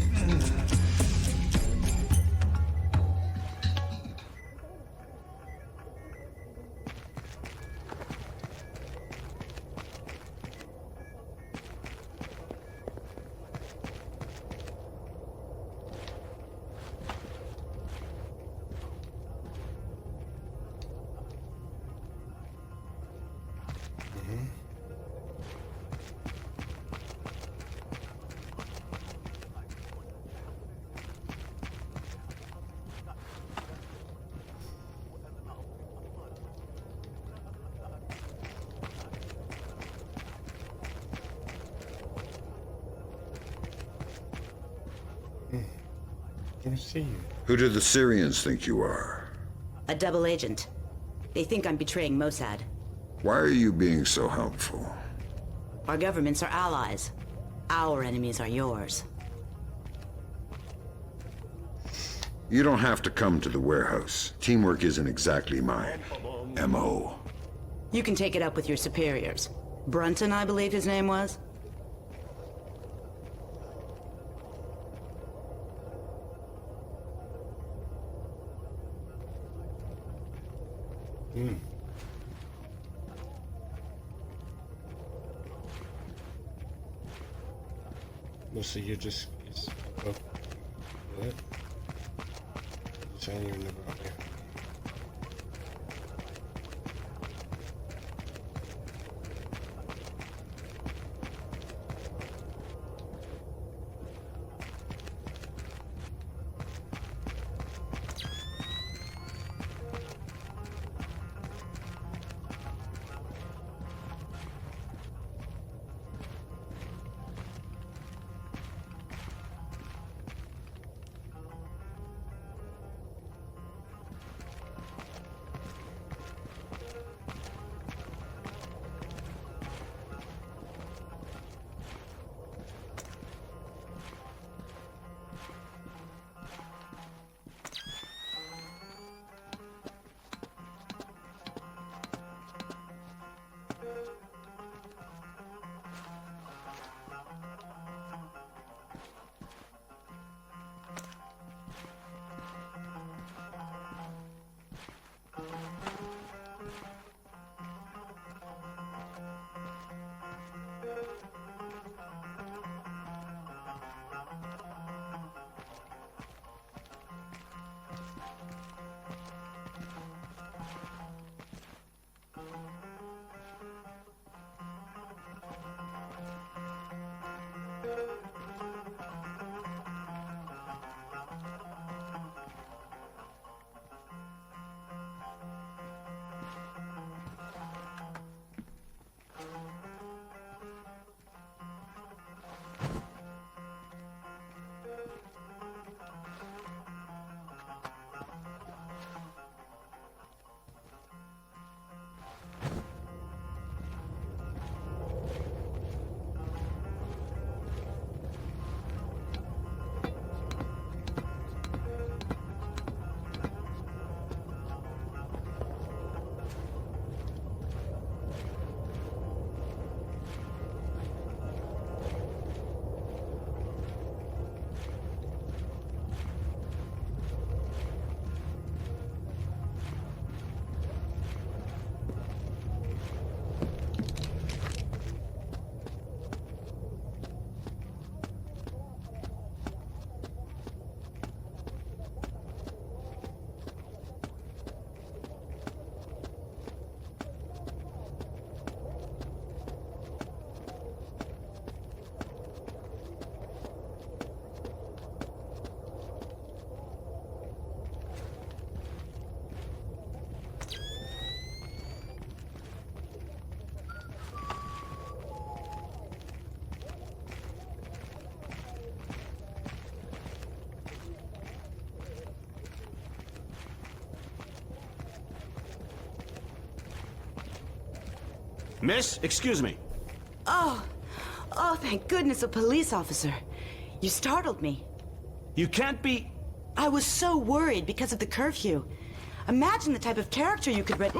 I see you. Who do the Syrians think you are? A double agent. They think I'm betraying Mossad. Why are you being so helpful? Our governments are allies. Our enemies are yours. You don't have to come to the warehouse. Teamwork isn't exactly my MO. You can take it up with your superiors. Brunton, I believe his name was? Well, so you're just... What? You're saying you're never out there. Miss, excuse me. Oh, thank goodness, a police officer. You startled me. You can't be... I was so worried because of the curfew. Imagine the type of character you could read.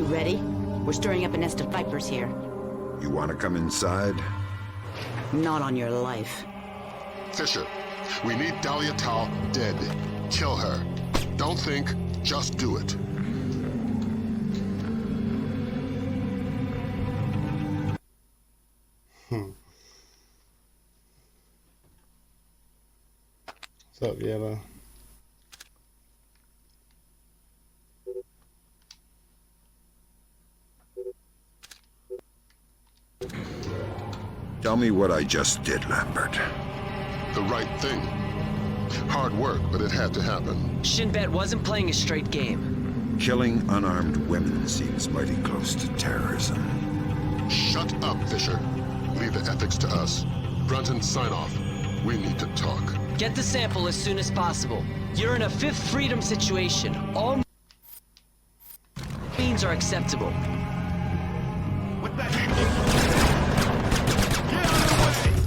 Ready? We're stirring up a nest of vipers here. You want to come inside? Not on your life. Fisher, we need Dahlia Tal dead. Kill her. Don't think, just do it. What's up, Yellow? Tell me what I just did, Lambert. The right thing. Hard work, but it had to happen. Shinbet wasn't playing a straight game. Killing unarmed women seems mighty close to terrorism. Shut up, Fisher. Leave the ethics to us. Brunton, sign off. We need to talk. Get the sample as soon as possible. You're in a Fifth Freedom situation. All means are acceptable. What the heck? Get out of the way!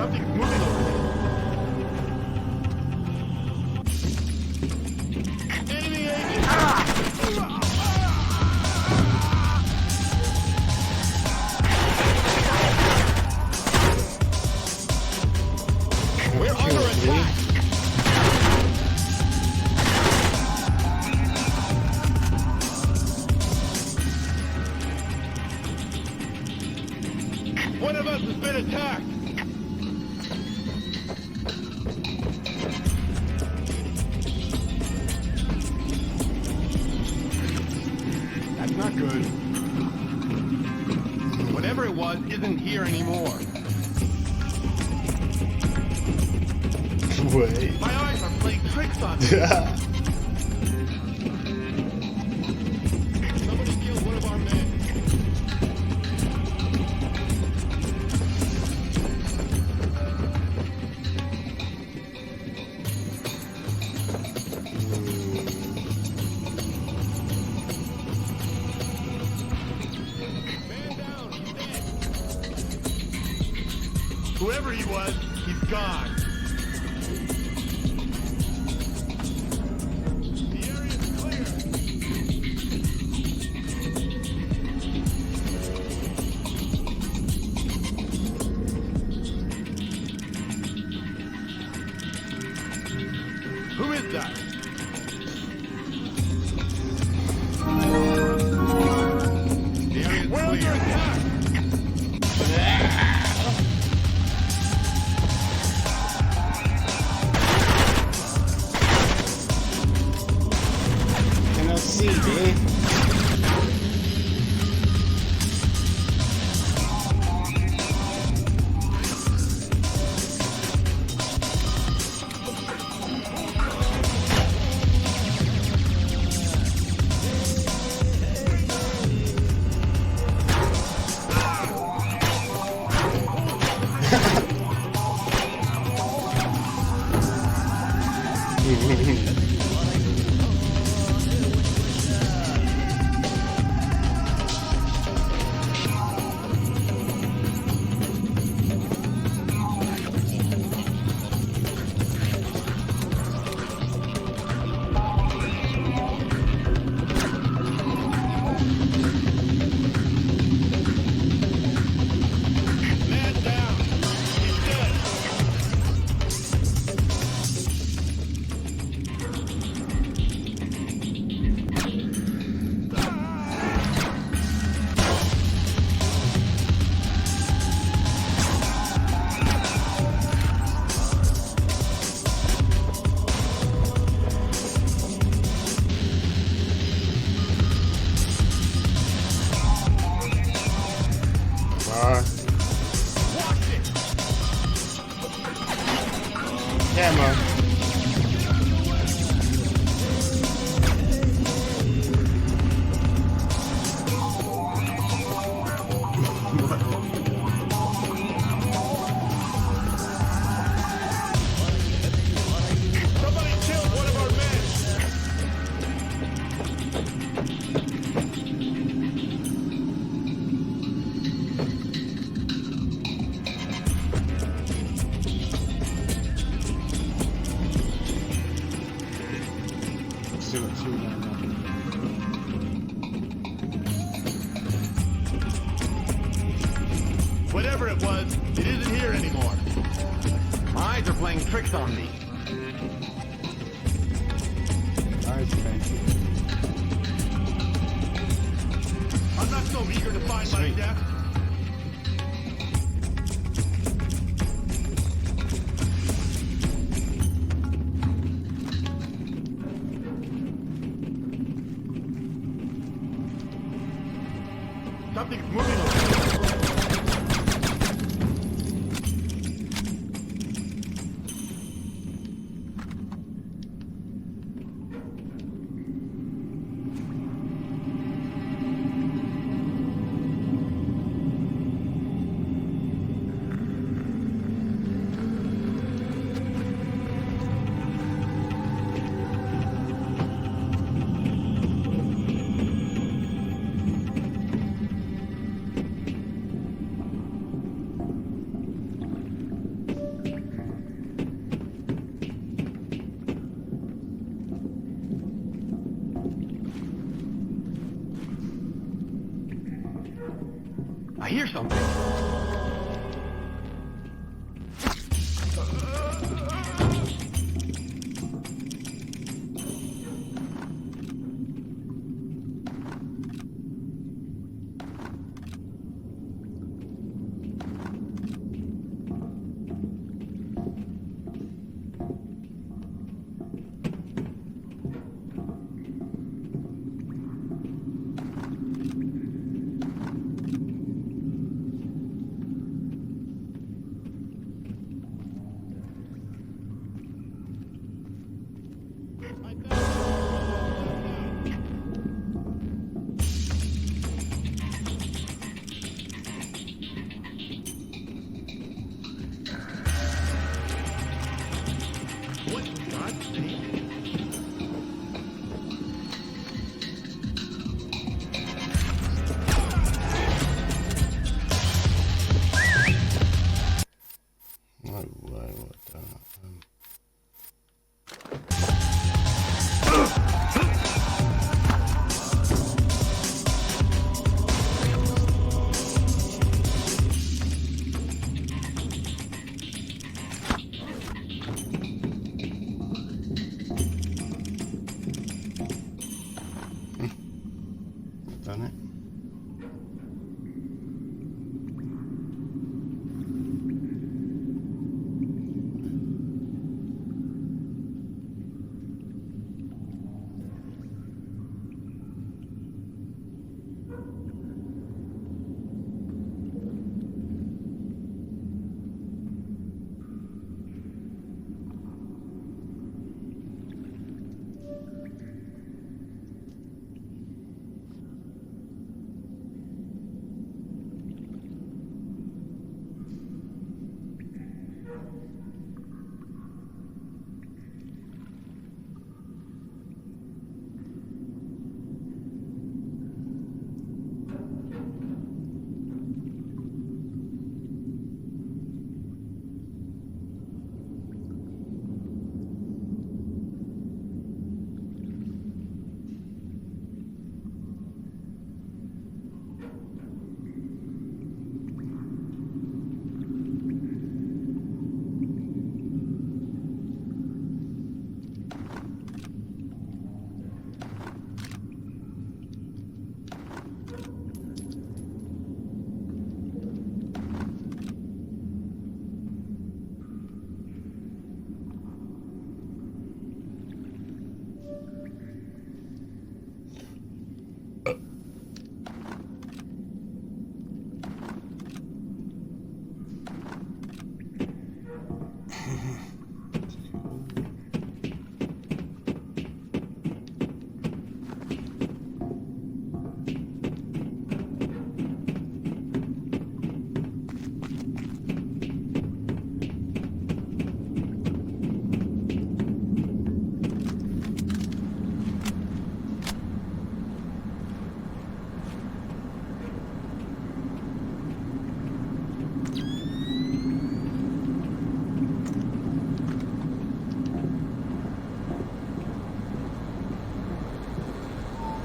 Something's moving over there. Enemy agent! We're under attack! One of us has been attacked! That's not good. Whatever it was isn't here anymore. Wait. My eyes are playing tricks on me. Somebody killed one of our men. Man down, he's dead. Whoever he was, he's gone. The area's clear. Who is that? The area's We're under attack! Cannot see, dude. Man down! He's dead! Watch it! Yeah, man. Somebody killed one of our men! See what Whatever it was, it isn't here anymore. My eyes are playing tricks on me. I'm not so eager to find my death. Something's moving over. I hear something. Done it.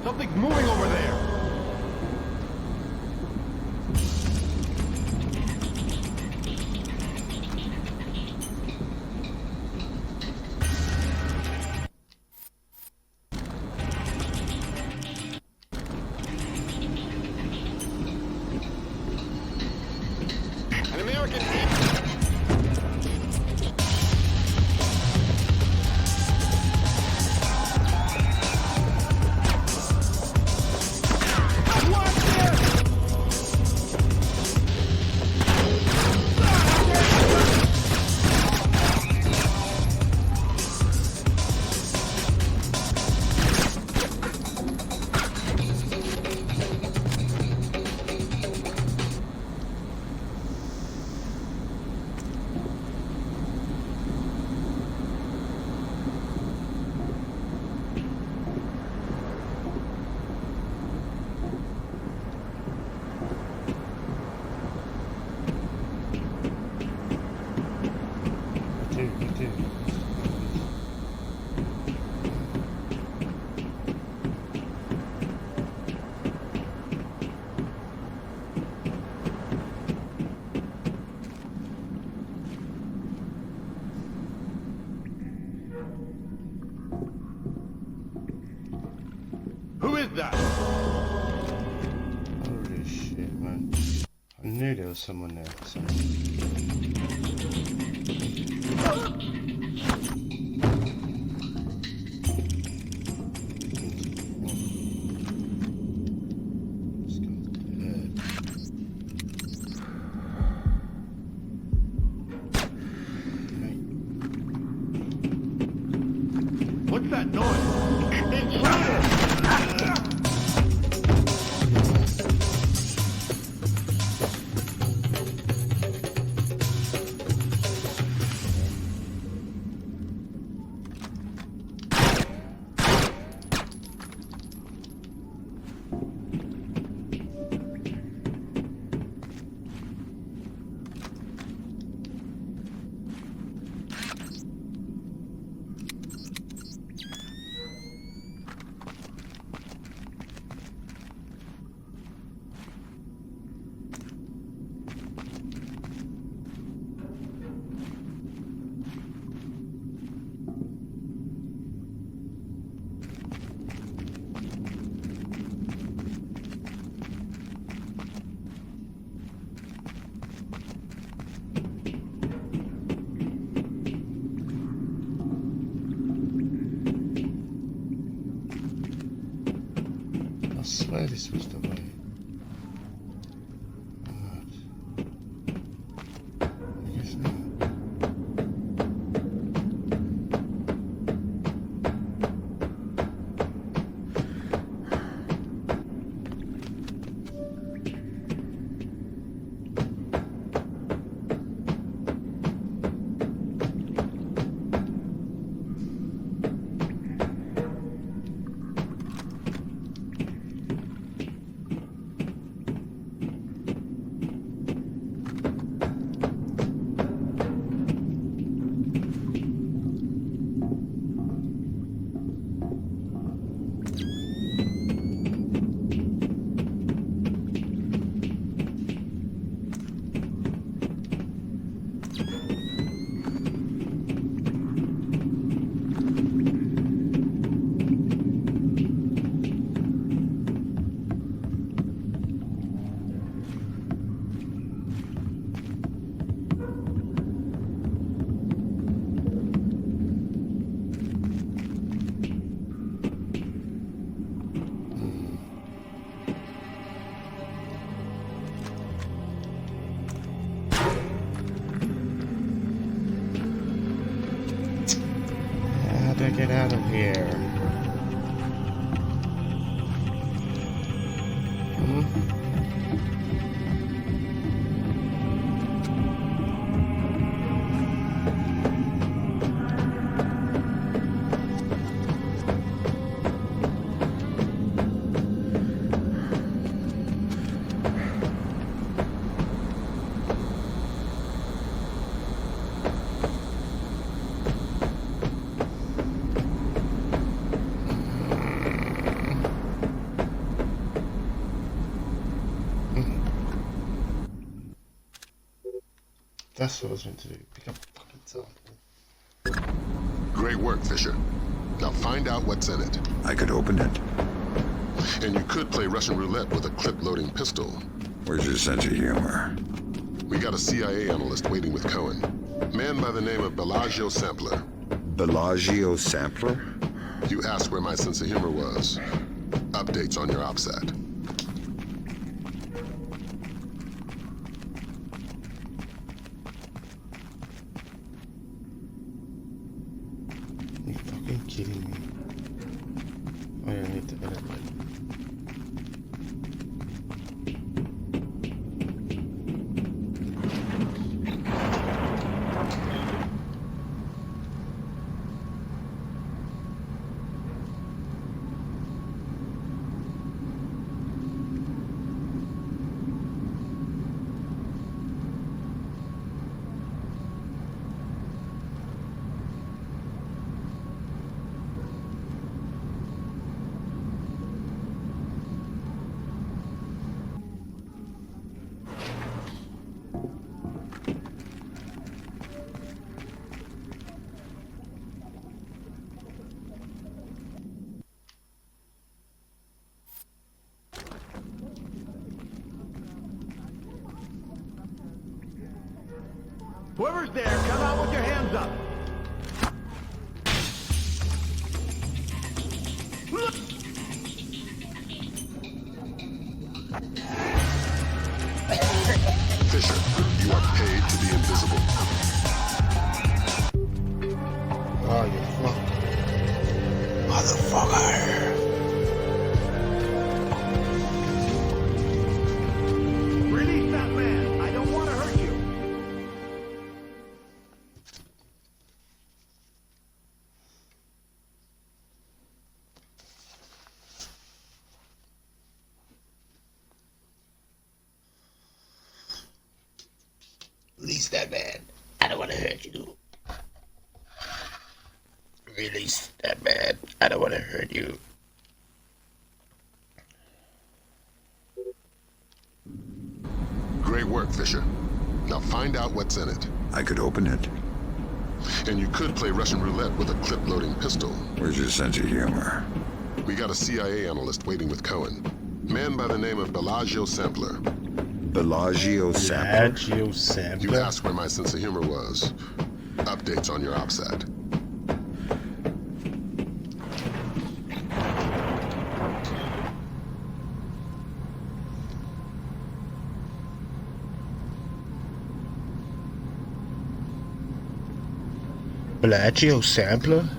Something's moving over there. An American. I knew there was someone there. What's that noise? Intruder! I swear this was the way. I guess not. How do I get out of here? That's what I was meant to do. Pick up a fucking sample. Great work, Fisher. Now find out what's in it. I could open it. And you could play Russian roulette with a clip-loading pistol. Where's your sense of humor? We got a CIA analyst waiting with Cohen. Man by the name of Bellagio Sampler. Bellagio Sampler? You asked where my sense of humor was. Updates on your OPSAT. Are you fucking kidding me? I don't need to edit it. Whoever's there, come out with your hands up. Fisher, you are paid to be invisible. Oh, you fuck. Motherfucker. Release that man. I don't want to hurt you. Release that man. I don't want to hurt you. Release that man. I don't want to hurt you. Great work, Fisher. Now find out what's in it. I could open it. And you could play Russian roulette with a clip-loading pistol. Where's your sense of humor? We got a CIA analyst waiting with Cohen. Man by the name of Bellagio Sampler. Bellagio Sampler? Bellagio Sampler? You asked where my sense of humor was. Updates on your OPSAT. Bellagio Sampler?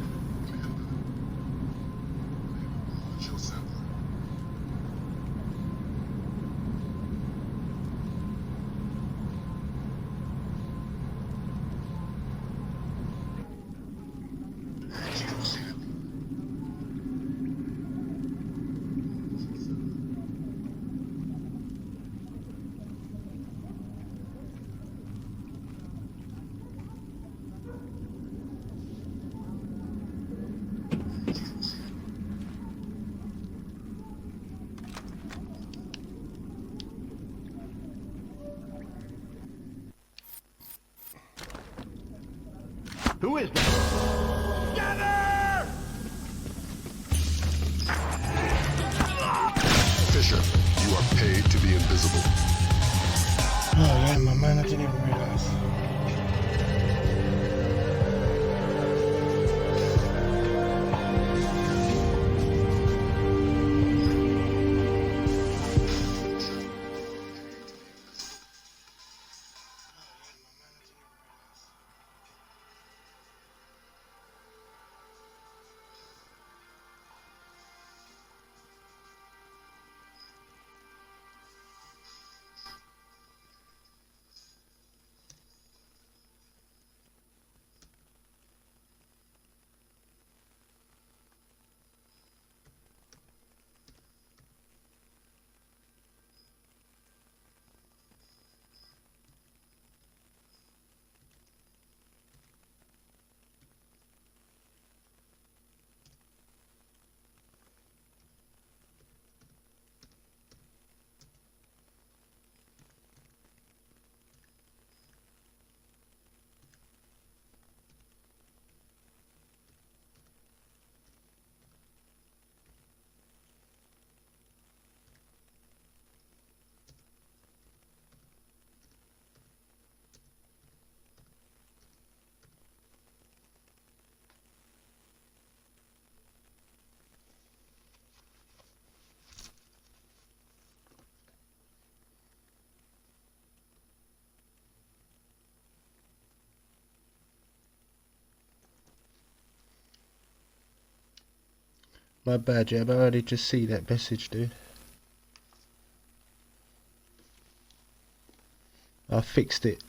Who is that? Gather! Fisher, you are paid to be invisible. Oh yeah, my man, I didn't even realize. My bad, Jeb. I already just see that message, dude. I fixed it.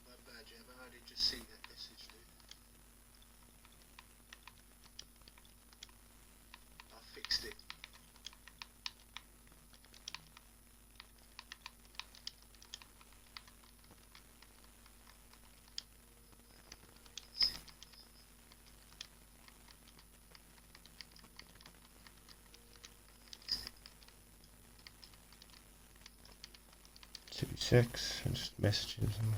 My bad, Jeb. I already just see that message, dude. I fixed it. Six, just messaging someone.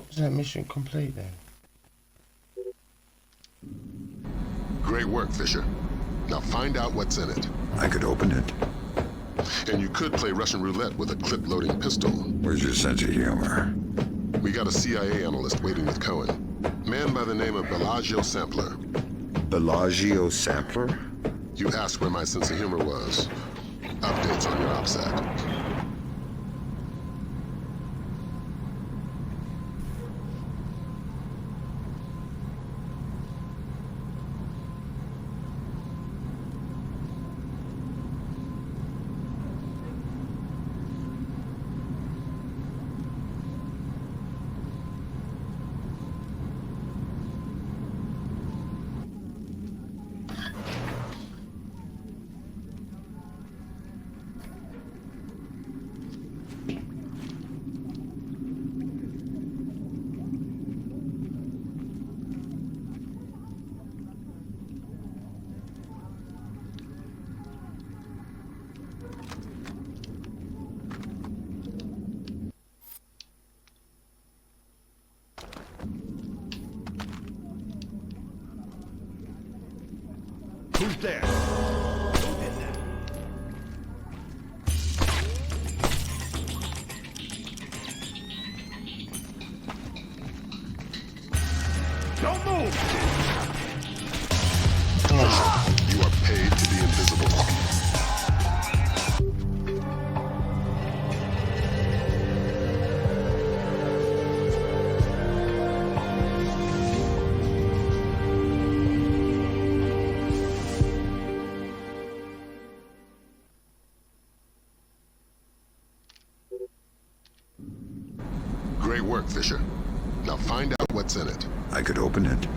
Was that mission complete then? Great work, Fisher. Now find out what's in it. I could open it. And you could play Russian roulette with a clip-loading pistol. Where's your sense of humor? We got a CIA analyst waiting with Cohen. Man by the name of Bellagio Sampler. Bellagio Sampler? You asked where my sense of humor was. Updates on your OPSAT. Who's there? Don't move! You are paid to be invisible. Great work, Fisher. Now find out what's in it. I could open it.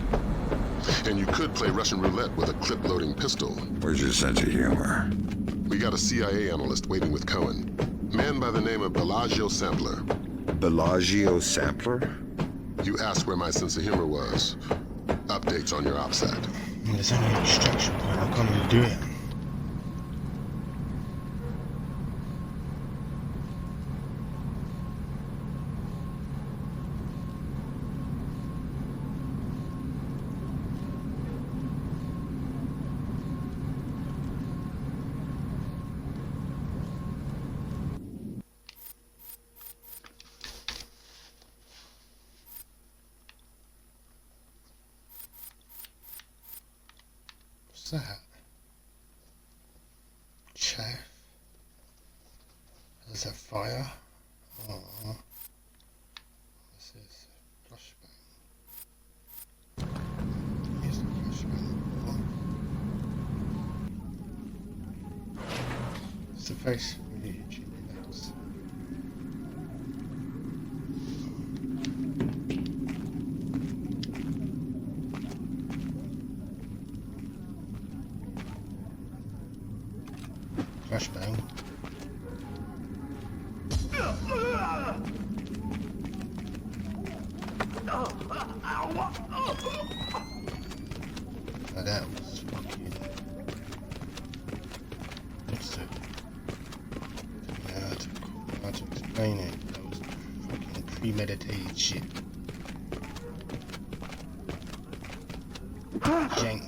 And you could play Russian roulette with a clip-loading pistol. Where's your sense of humor? We got a CIA analyst waiting with Cohen. Man by the name of Bellagio Sampler. Bellagio Sampler? You asked where my sense of humor was. Updates on your OPSAT. There's only an extraction point. I can't even do it. What's that? Chaff. There's a fire. Oh. What's this? Flashbang. Here's the flashbang. It's the face. Really itchy. Relax. Flashbang. Now that was fucking... What's it? How to explain it. That was fucking premeditated shit. Jank.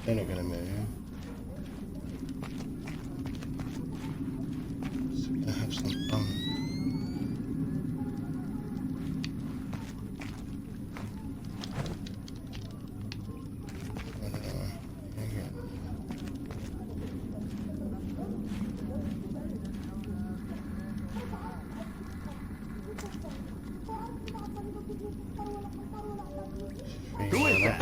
They're not gonna move. So we're gonna have some fun. I don't know. Who is that?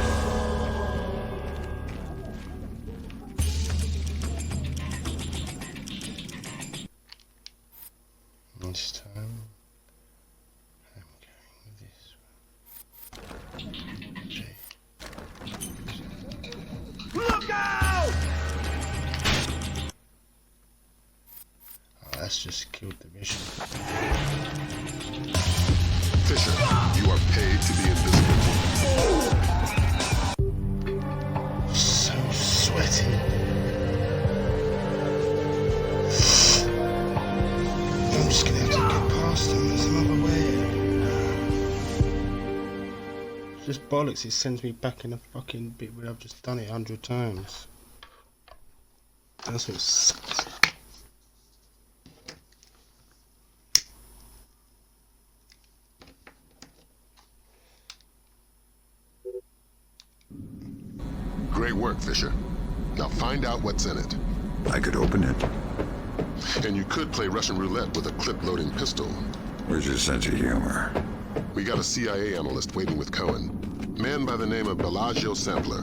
This time, I'm going this way. Look out! Oh, that's just killed the mission. Fisher, you are paid to be invisible. So sweaty. I'm just gonna have to get past him. There's another way. It's just bollocks. It sends me back in the fucking bit where I've just done it 100 times. That's what sucks. Great work, Fisher. Now find out what's in it. I could open it. And you could play Russian roulette with a clip-loading pistol. Where's your sense of humor? We got a CIA analyst waiting with Cohen. Man by the name of Bellagio Sampler.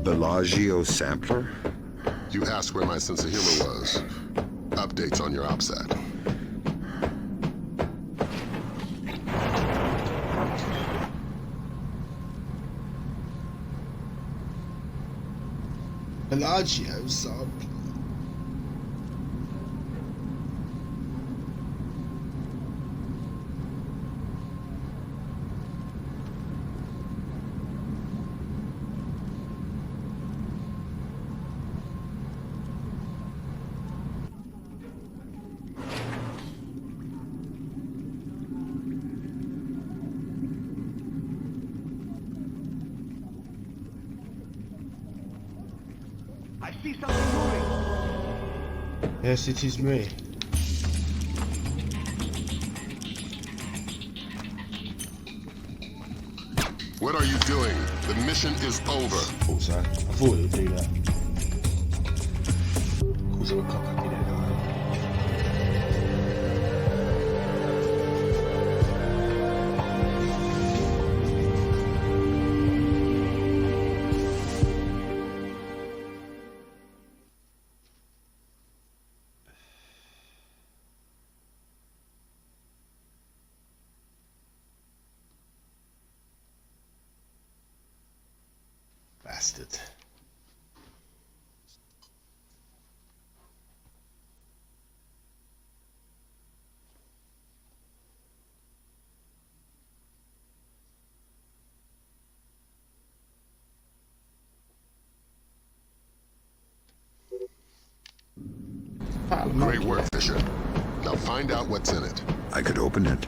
Bellagio Sampler? You asked where my sense of humor was. Updates on your OPSAT. Bellagio Sampler. I see something moving. Yes, it is me. What are you doing? The mission is over. Thought so. I thought it would do that. Cause of a cop, I did it anyway. Bastard. Great work, Fisher. Now find out what's in it. I could open it.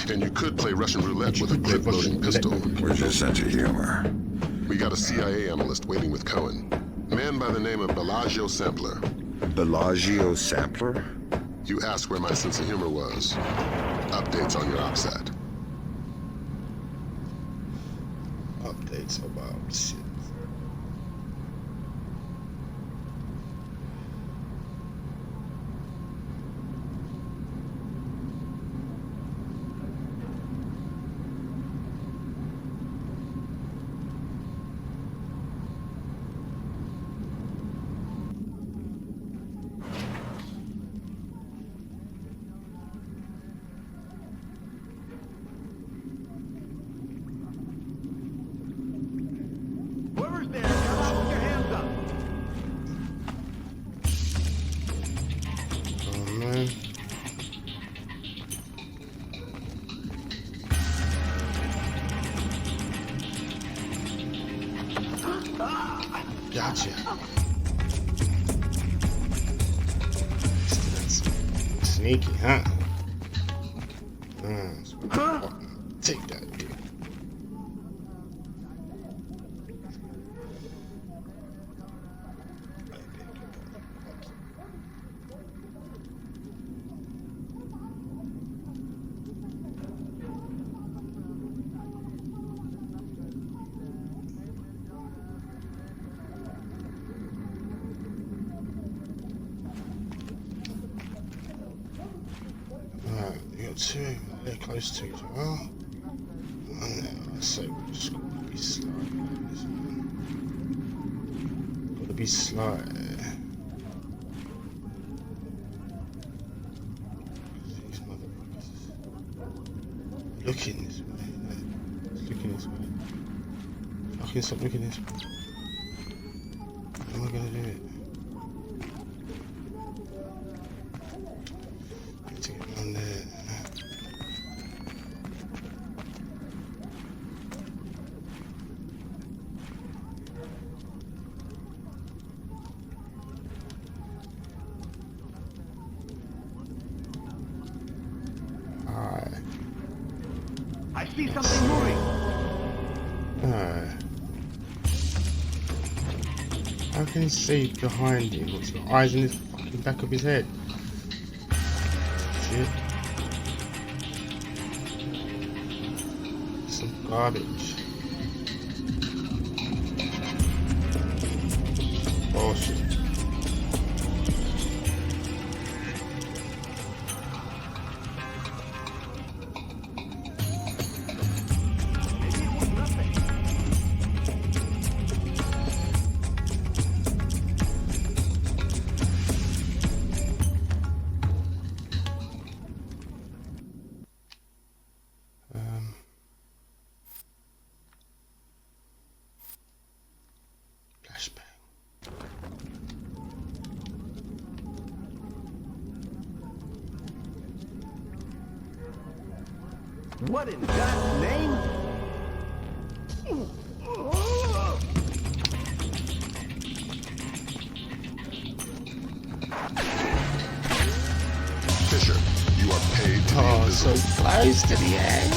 And you could play Russian roulette with a clip-loading pistol. Where's your sense of humor? We got a CIA analyst waiting with Cohen. Man by the name of Bellagio Sampler. Bellagio Sampler? You asked where my sense of humor was. Updates on your OPSAT. Updates about shit. Whoever's there, come out with your hands up. Oh man. Gotcha. That's sneaky, huh? Take that, dude. Alright, you got two, they're close to each other. I say we just gotta be sly like this, man. Gotta be sly. These motherfuckers looking this way. It's looking this way. Fucking stop looking this way. How am I gonna do it? I see something moving. How can he see behind him? What's got eyes in his fucking back of his head? Shit. Some garbage. Bullshit. What in God's name? Fisher, you are paid to be invisible. So close to the end.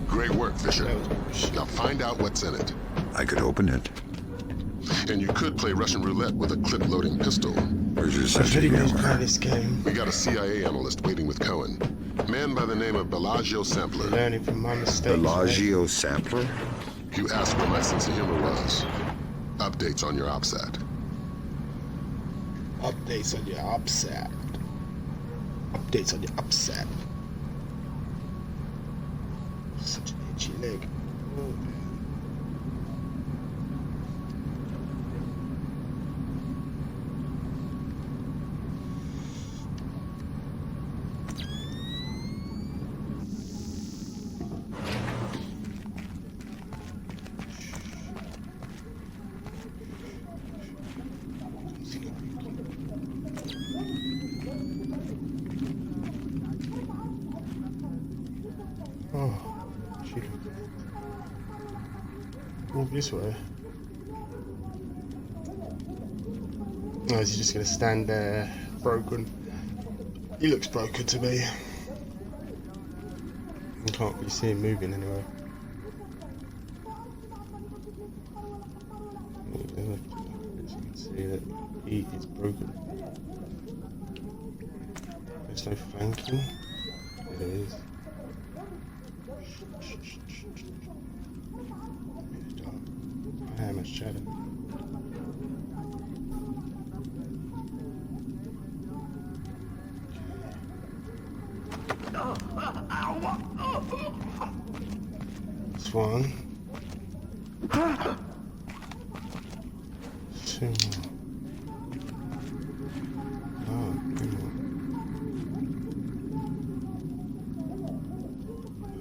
Great work, Fisher. Now find out what's in it. I could open it. And you could play Russian roulette with a clip-loading pistol. Where's your sense of humor? This game. We got a CIA analyst waiting with Cohen. Man by the name of Bellagio Sampler. Learning from my mistakes. Bellagio Sampler? You asked what my sense of humor was. Updates on your OPSAT. Updates on your OPSAT. Updates on your OPSAT. Such an itchy leg. This way. Oh, is he just gonna stand there broken? He looks broken to me. I can't really see him moving anyway. As you can see that he is broken. There's no flanking. There is. How much shadow? This one. Two more. Oh, three more.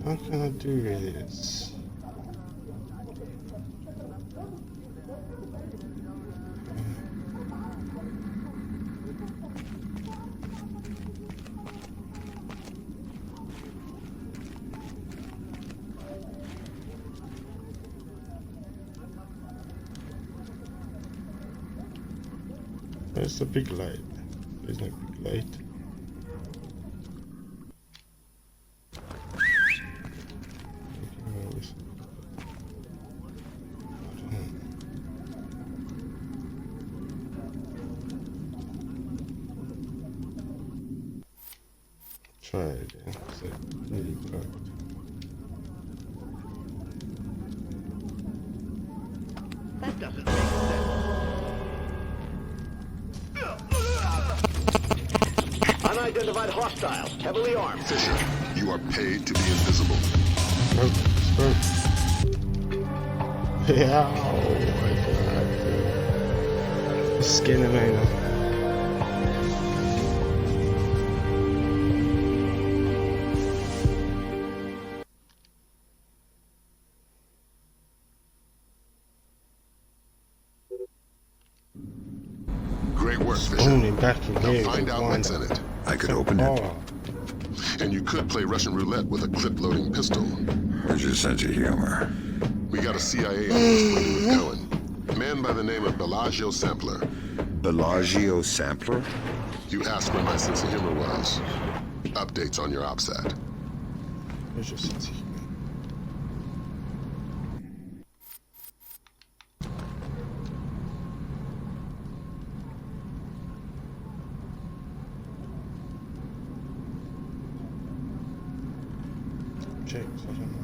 How can I do this? There's a big light. There's no big light. Try it again. So it really worked. That doesn't make sense. Unidentified hostile, heavily armed. Fisher, you are paid to be invisible. Yeah, oh my god. The skin of me. Great work, Fisher. Back in now here find out what's in it. I could open it. And you could play Russian roulette with a clip-loading pistol. Where's your sense of humor? We got a CIA analyst working with Cohen. A man by the name of Bellagio Sampler. Bellagio Sampler? You asked where my sense of humor was. Updates on your OPSAT. Where's your sense of humor? James, I don't know.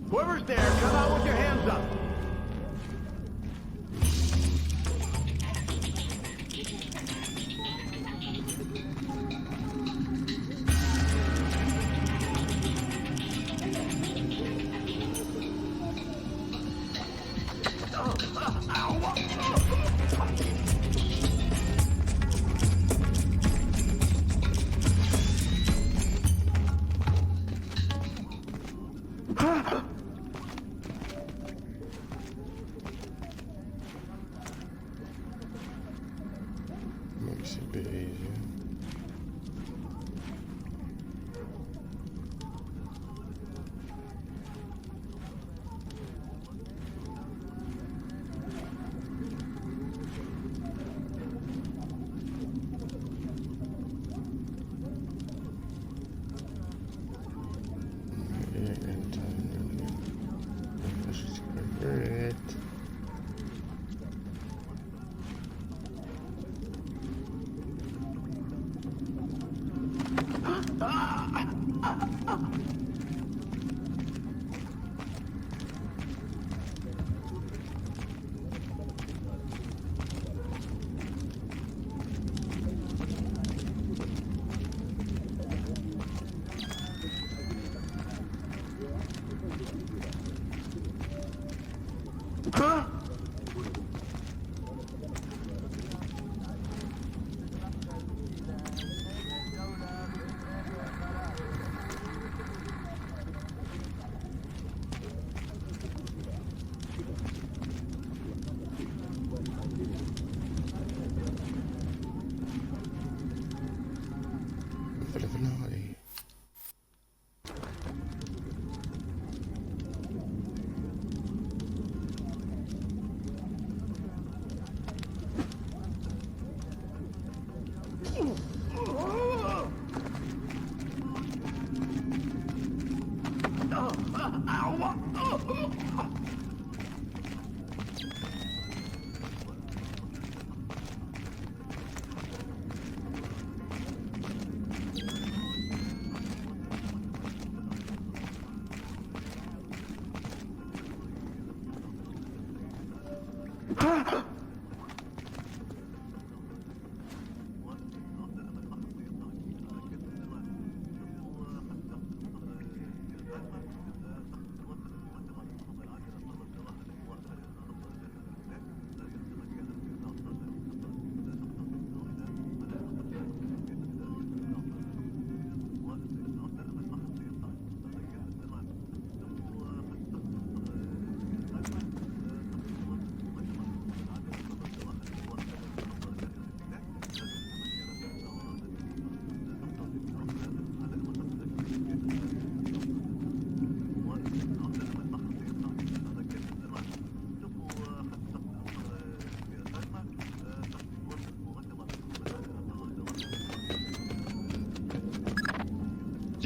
Whoever's there, come out with your hands up. Makes it a bit easier.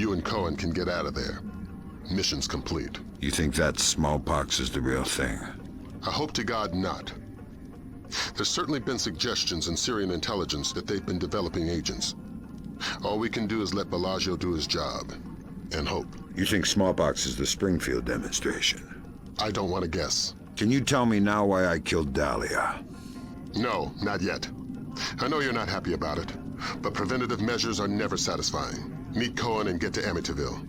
you and Cohen can get out of there. Mission's complete. You think that smallpox is the real thing? I hope to God not. There's certainly been suggestions in Syrian intelligence that they've been developing agents. All we can do is let Bellagio do his job, and hope. You think smallpox is the Springfield demonstration? I don't want to guess. Can you tell me now why I killed Dahlia? No, not yet. I know you're not happy about it, but preventative measures are never satisfying. Meet Cohen and get to Amityville.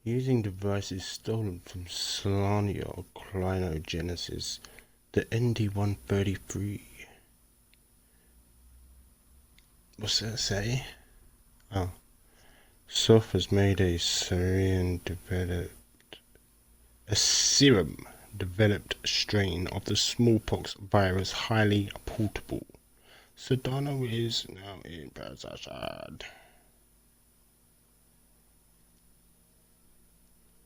Using devices stolen from Solania or Crynogenesis, the ND-133. What's that say? Oh. Sof has made a serum developed strain of the smallpox virus highly portable. Sedano is now in possession.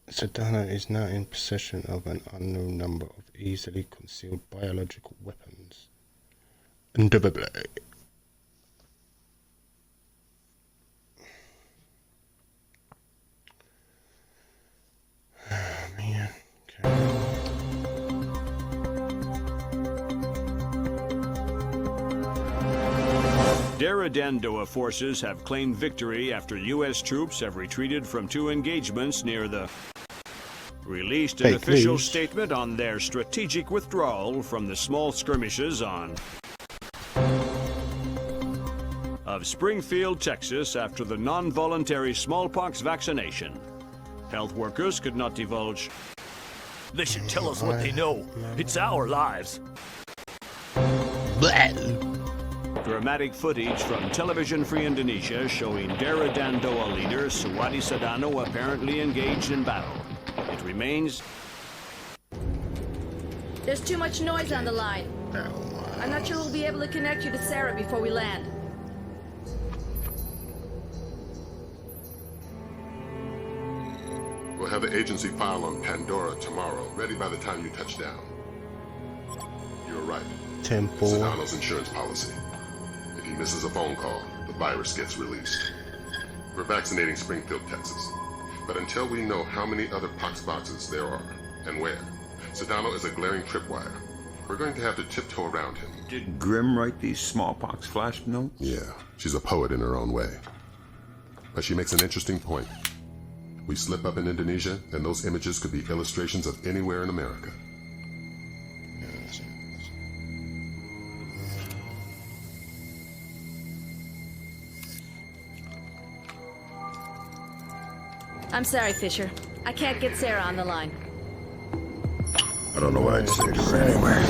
Sedano is now in possession of an unknown number of easily concealed biological weapons. Indubitably. Oh, man. Okay. Daradandoa forces have claimed victory after U.S. troops have retreated from 2 engagements near the... released an official statement on their strategic withdrawal from the small skirmishes of Springfield, Texas after the non-voluntary smallpox vaccination. Health workers could not divulge. They should tell us what they know. It's our lives. Dramatic footage from Television Free Indonesia showing Daradandoa leader Suwadi Sedano apparently engaged in battle. It remains... There's too much noise on the line. I'm not sure we'll be able to connect you to Sarah before we land. We'll have the agency file on Pandora tomorrow, ready by the time you touch down. You're right. Temple. Sedano's insurance policy. If he misses a phone call, the virus gets released. We're vaccinating Springfield, Texas. But until we know how many other pox boxes there are, and where, Sedano is a glaring tripwire. We're going to have to tiptoe around him. Did Grimm write these smallpox flash notes? Yeah, she's a poet in her own way. But she makes an interesting point. We slip up in Indonesia, and those images could be illustrations of anywhere in America. I'm sorry, Fisher. I can't get Sarah on the line. I don't know what I'd say to her anyway.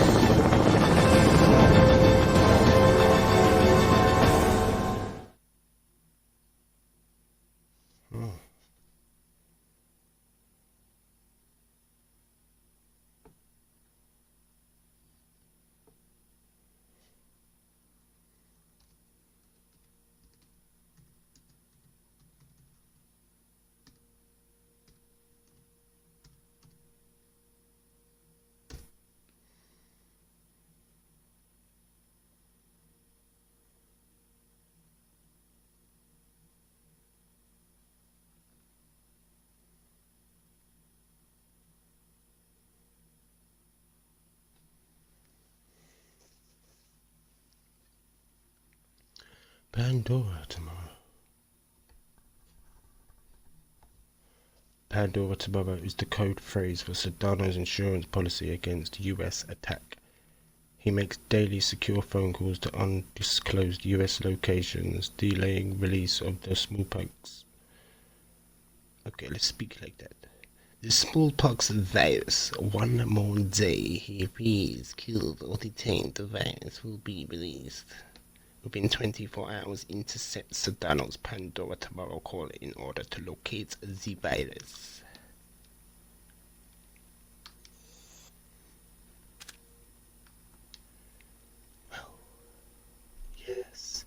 Pandora Tomorrow. Pandora Tomorrow is the code phrase for Sedano's insurance policy against US attack. He makes daily secure phone calls to undisclosed US locations, delaying release of the smallpox. Okay, let's speak like that. The smallpox virus. One more day he appears killed or detained, the virus will be released. Within 24 hours, intercept Sedano's Pandora Tomorrow call in order to locate the virus. Well, yes.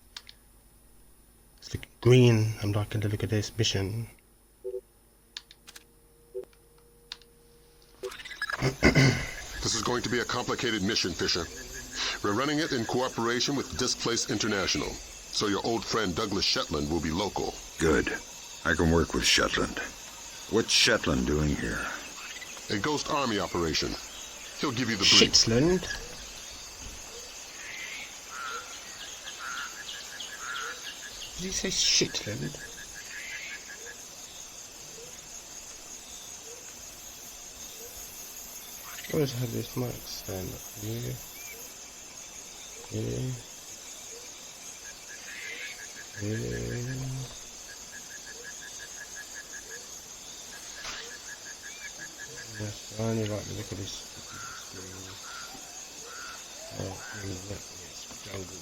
It's looking green. I'm liking the look of this mission. This is going to be a complicated mission, Fisher. We're running it in cooperation with Displace International, so your old friend Douglas Shetland will be local. Good. I can work with Shetland. What's Shetland doing here? A Ghost Army operation. He'll give you the brief. Shetland? Did he say Shetland? I always have this mic stand up here. Yeah. Yes, I only like the look of this. Oh, yes, jungle.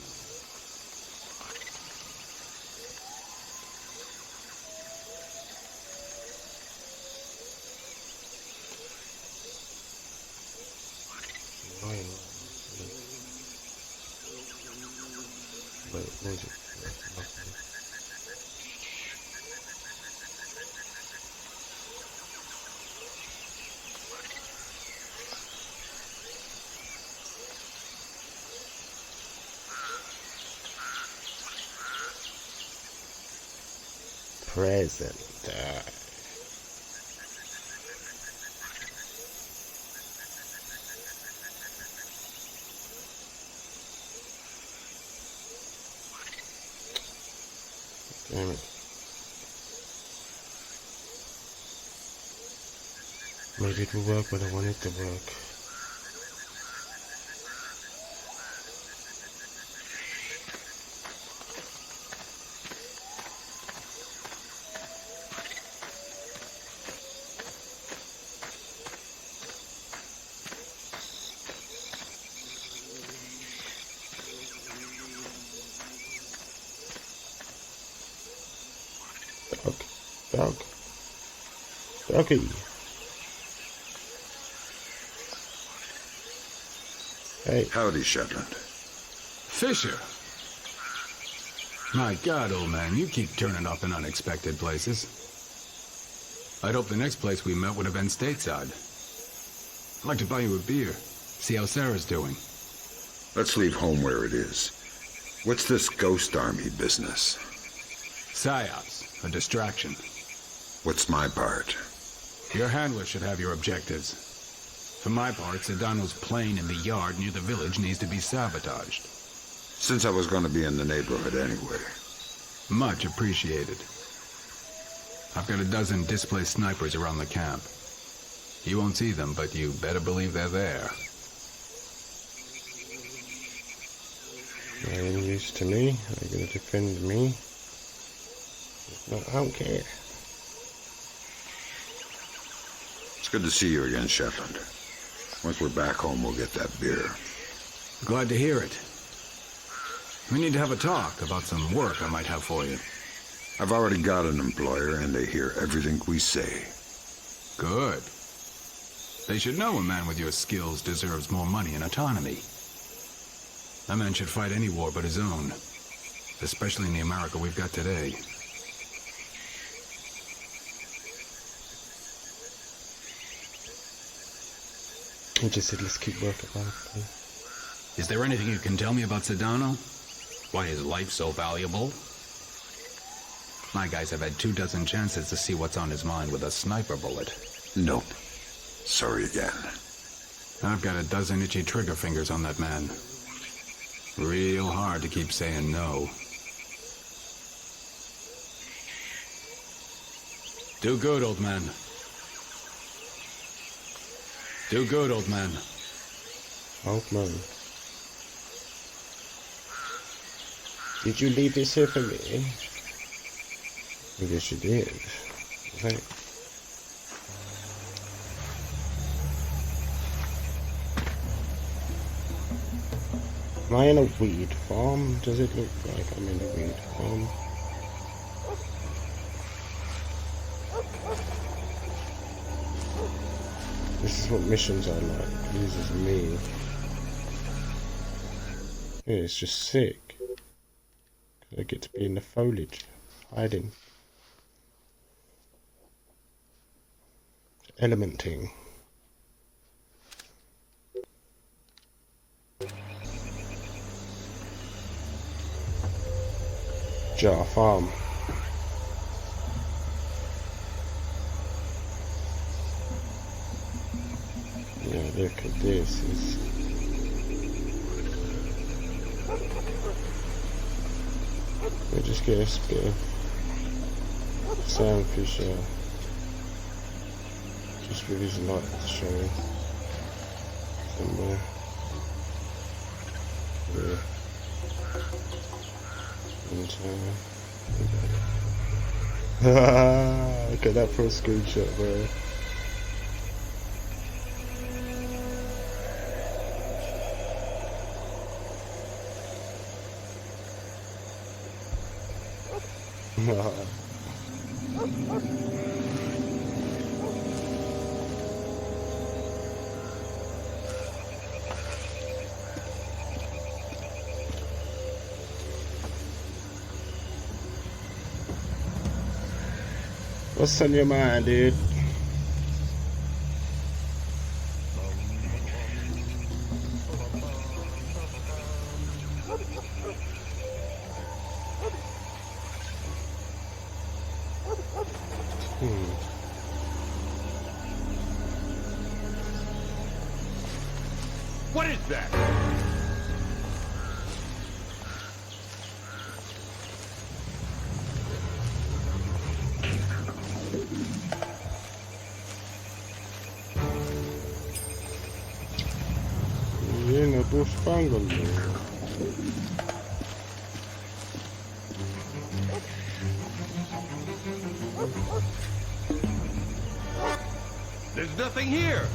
Present. Damn it. Maybe it will work when I want it to work. Doggy. Hey. Howdy, Shetland. Fisher. My God, old man, you keep turning up in unexpected places. I'd hoped the next place we met would have been stateside. I'd like to buy you a beer. See how Sarah's doing. Let's leave home where it is. What's this Ghost Army business? PSYOPs, a distraction. What's my part? Your handler should have your objectives. For my part, Sedano's plane in the yard near the village needs to be sabotaged. Since I was going to be in the neighborhood anyway. Much appreciated. I've got a dozen displaced snipers around the camp. You won't see them, but you better believe they're there. They're any use to me? Are they going to defend me? No, I don't care. It's good to see you again, Shetland. Once we're back home, we'll get that beer. Glad to hear it. We need to have a talk about some work I might have for you. I've already got an employer, and they hear everything we say. Good. They should know a man with your skills deserves more money and autonomy. A man should fight any war but his own, especially in the America we've got today. He just said, let's keep working on it. Is there anything you can tell me about Sedano? Why is life so valuable? My guys have had 24 chances to see what's on his mind with a sniper bullet. Nope. Sorry again. I've got a dozen itchy trigger fingers on that man. Real hard to keep saying no. Do good, old man. Do good, old man. Old man. Did you leave this here for me? I guess you did. Right. Am I in a weed farm? Does it look like I'm in a weed farm? This is what missions are like. This is me. Yeah, it's just sick. I get to be in the foliage, hiding. Elementing. Jar farm. Yeah, look at this. We'll just get a bit of sandfish just with his lights showing somewhere. Yeah. And look at that for a screenshot, bro. What's on your mind, dude? What is that? Yine bush bungalow. There's nothing here.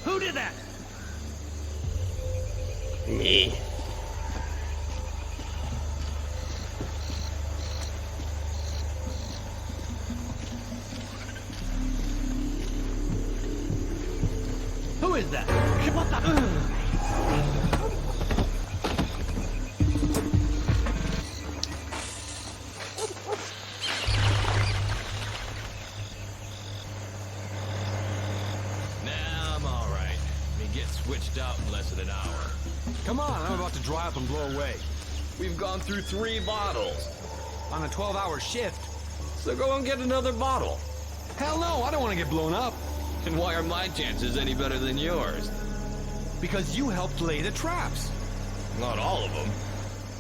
Who did that? Me. Come on, I'm about to dry up and blow away. We've gone through 3 bottles. On a 12-hour shift. So go and get another bottle. Hell no, I don't want to get blown up. And why are my chances any better than yours? Because you helped lay the traps. Not all of them.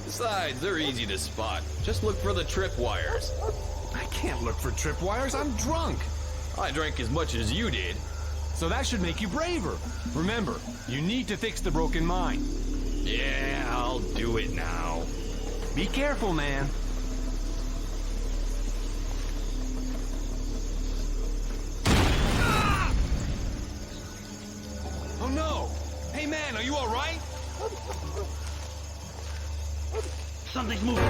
Besides, they're easy to spot. Just look for the tripwires. I can't look for tripwires, I'm drunk. I drank as much as you did. So that should make you braver. Remember, you need to fix the broken mine. Yeah, I'll do it now. Be careful, man. Oh no! Hey man, are you alright? Something's moving.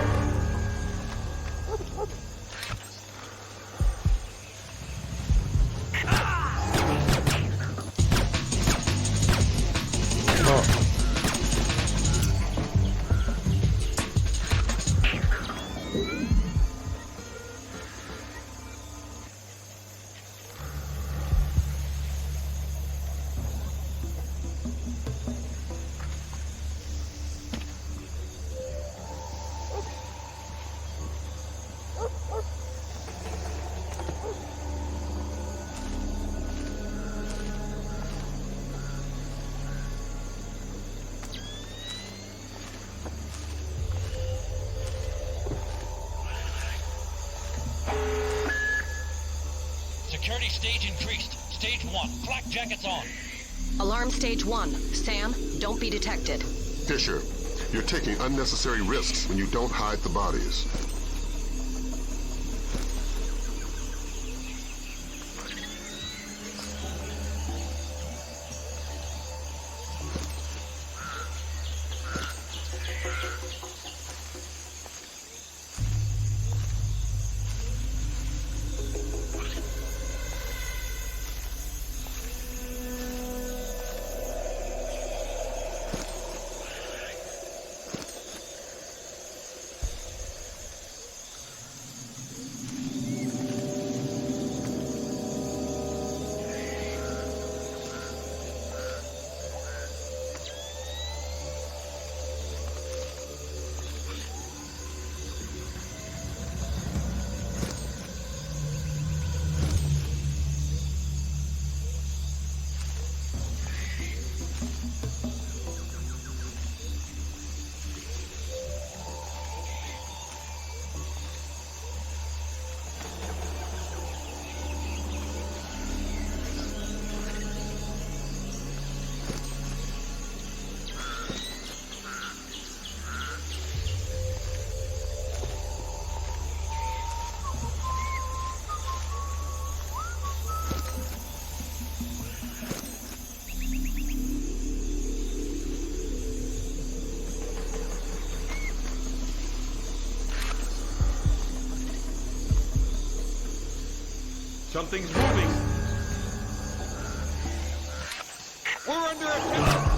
Security stage increased. Stage 1. Flak jackets on. Alarm stage 1. Sam, don't be detected. Fisher, you're taking unnecessary risks when you don't hide the bodies. Something's moving. We're under attack.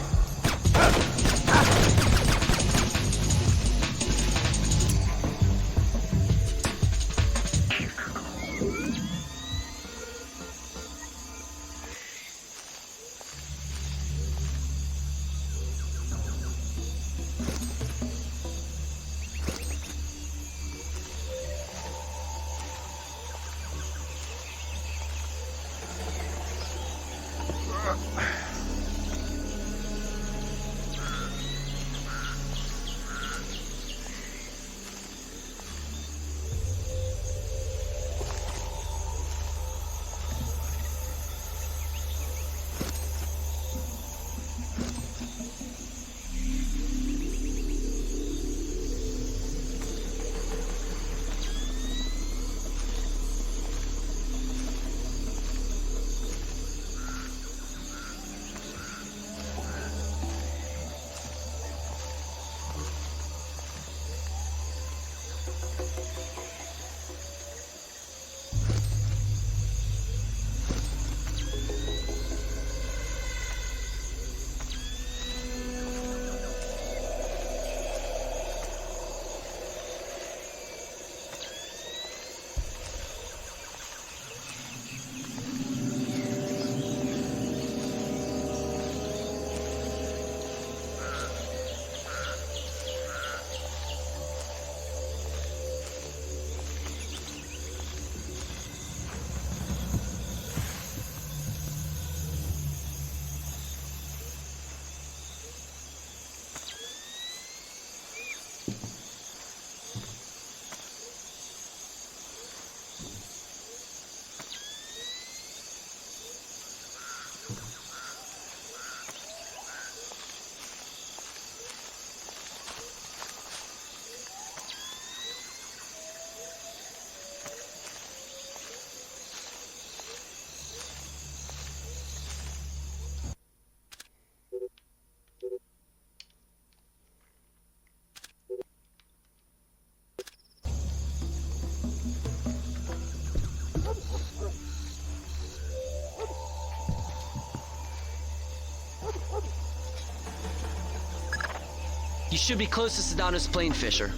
You should be close to Sedano's plane, Fisher.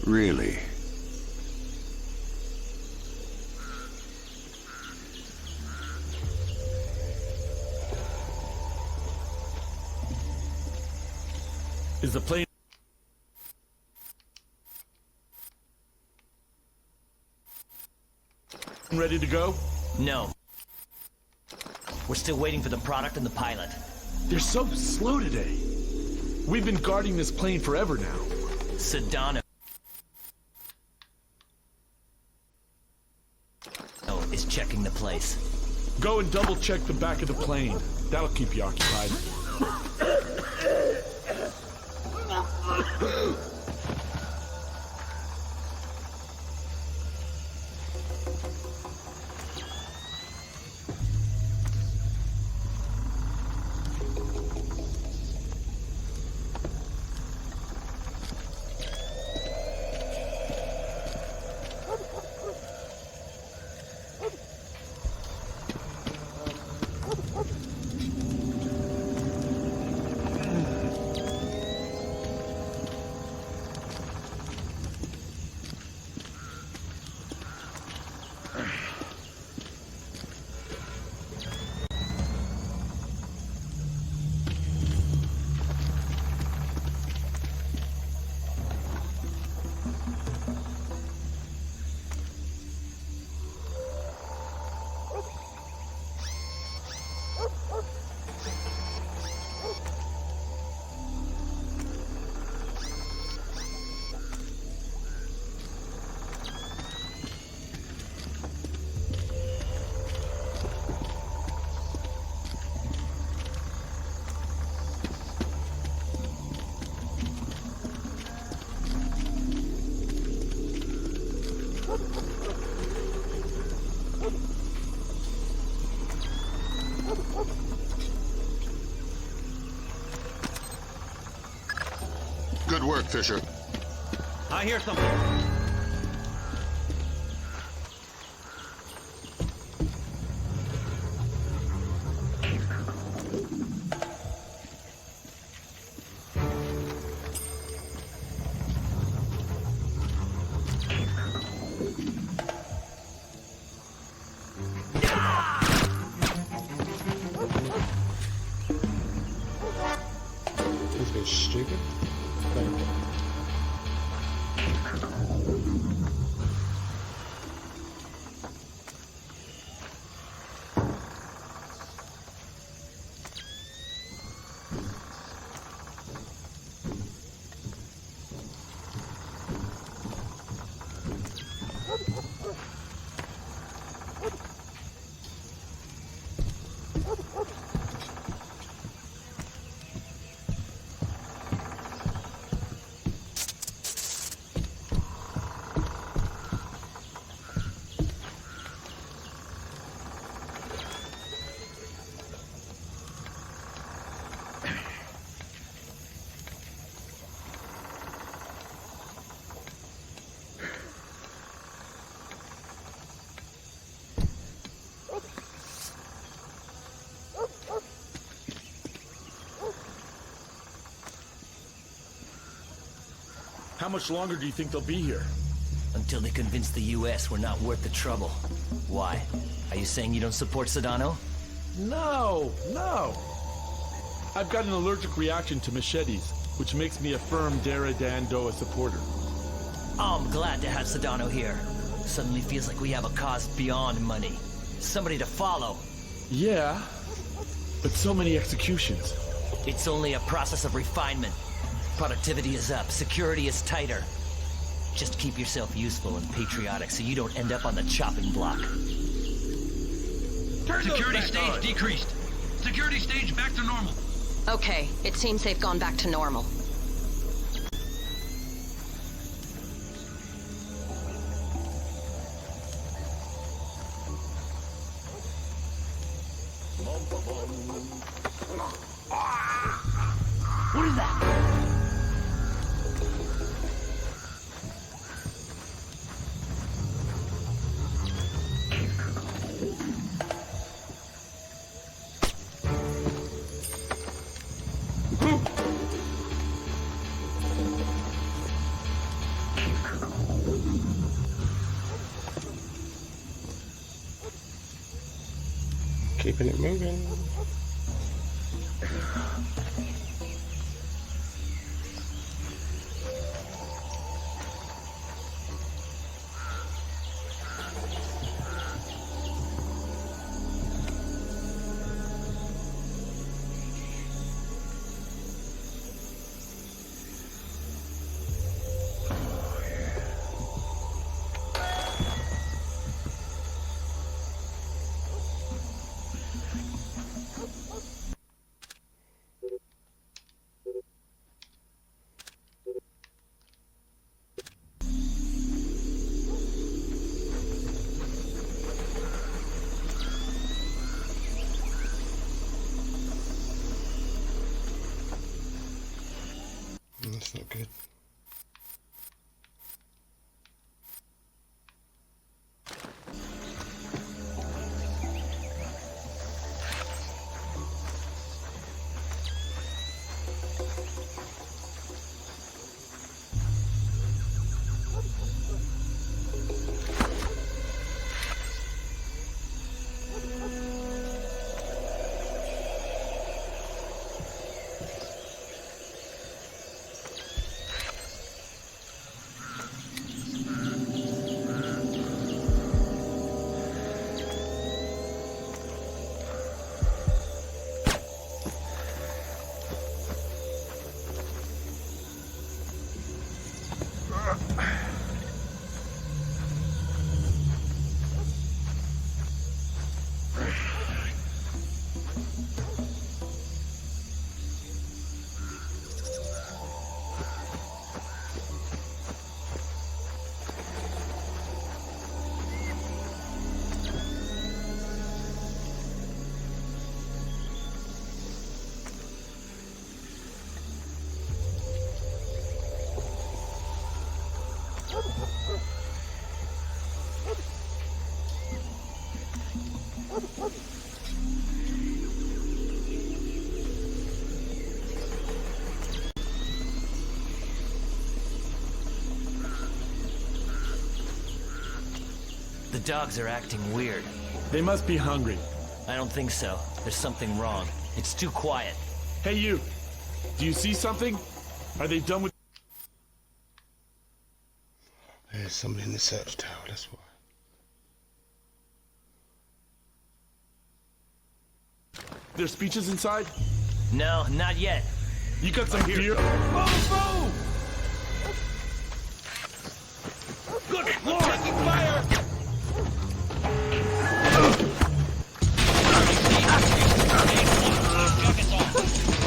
Really? Is the plane ready to go? No. We're still waiting for the product and the pilot. They're so slow today. We've been guarding this plane forever now. Sedano is checking the place. Go and double check the back of the plane. That'll keep you occupied. Good work, Fisher. I hear something. This is stupid. How much longer do you think they'll be here? Until they convince the U.S. we're not worth the trouble. Why? Are you saying you don't support Sedano? No. I've got an allergic reaction to machetes, which makes me a firm Dara Dandoa supporter. Oh, I'm glad to have Sedano here. Suddenly feels like we have a cause beyond money. Somebody to follow. Yeah, but so many executions. It's only a process of refinement. Productivity is up, security is tighter. Just keep yourself useful and patriotic so you don't end up on the chopping block. Security stage decreased. Security stage back to normal. Okay, it seems they've gone back to normal. What is that? Keeping it moving. That's not good. The dogs are acting weird. They must be hungry. I don't think so. There's something wrong. It's too quiet. Hey, you. Do you see something? Are they done with... There's somebody in the search tower, that's why. Their speeches inside? No, not yet. You got some beer? Move! Good Lord! Taking fire!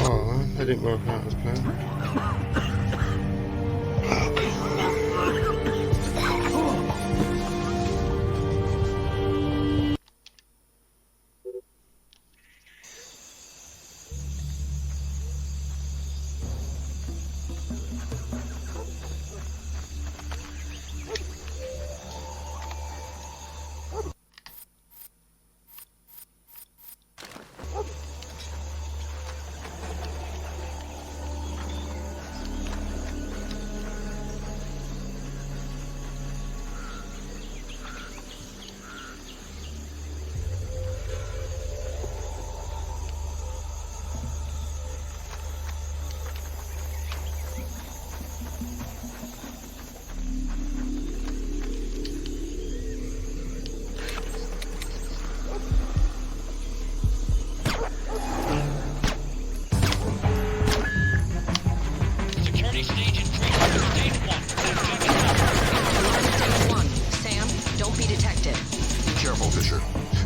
Oh, that didn't work out as planned.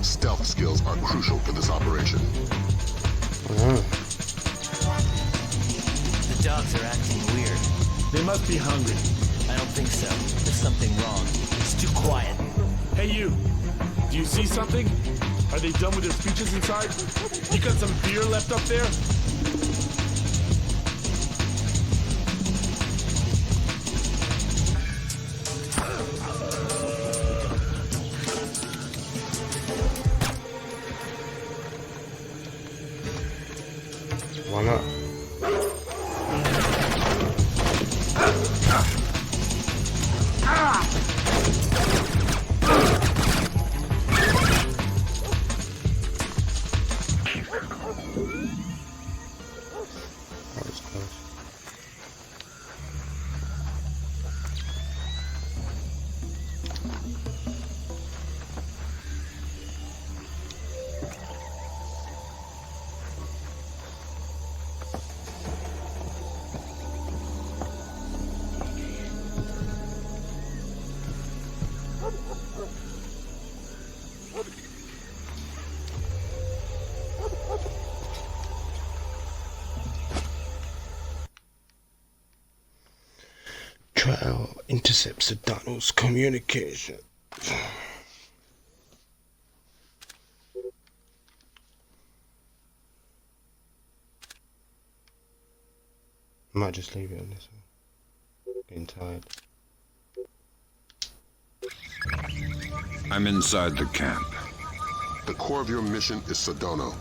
Stealth skills are crucial for this operation. The dogs are acting weird. They must be hungry. I don't think so. There's something wrong. It's too quiet. Hey, you. Do you see something? Are they done with their speeches inside? You got some beer left up there? Why not? Trial intercepts Sedano's communication. Might just leave it on this one. Getting tired. I'm inside the camp. The core of your mission is Sedano.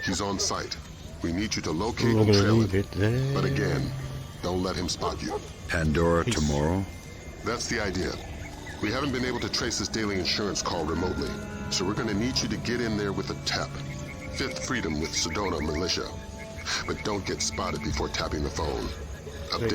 He's on site. We need you to locate I'm and gonna trail leave him. it there. But again, don't let him spot you. Pandora Tomorrow? That's the idea. We haven't been able to trace his daily insurance call remotely, so we're gonna need you to get in there with a tap. Fifth Freedom with Sedona Militia. But don't get spotted before tapping the phone. Update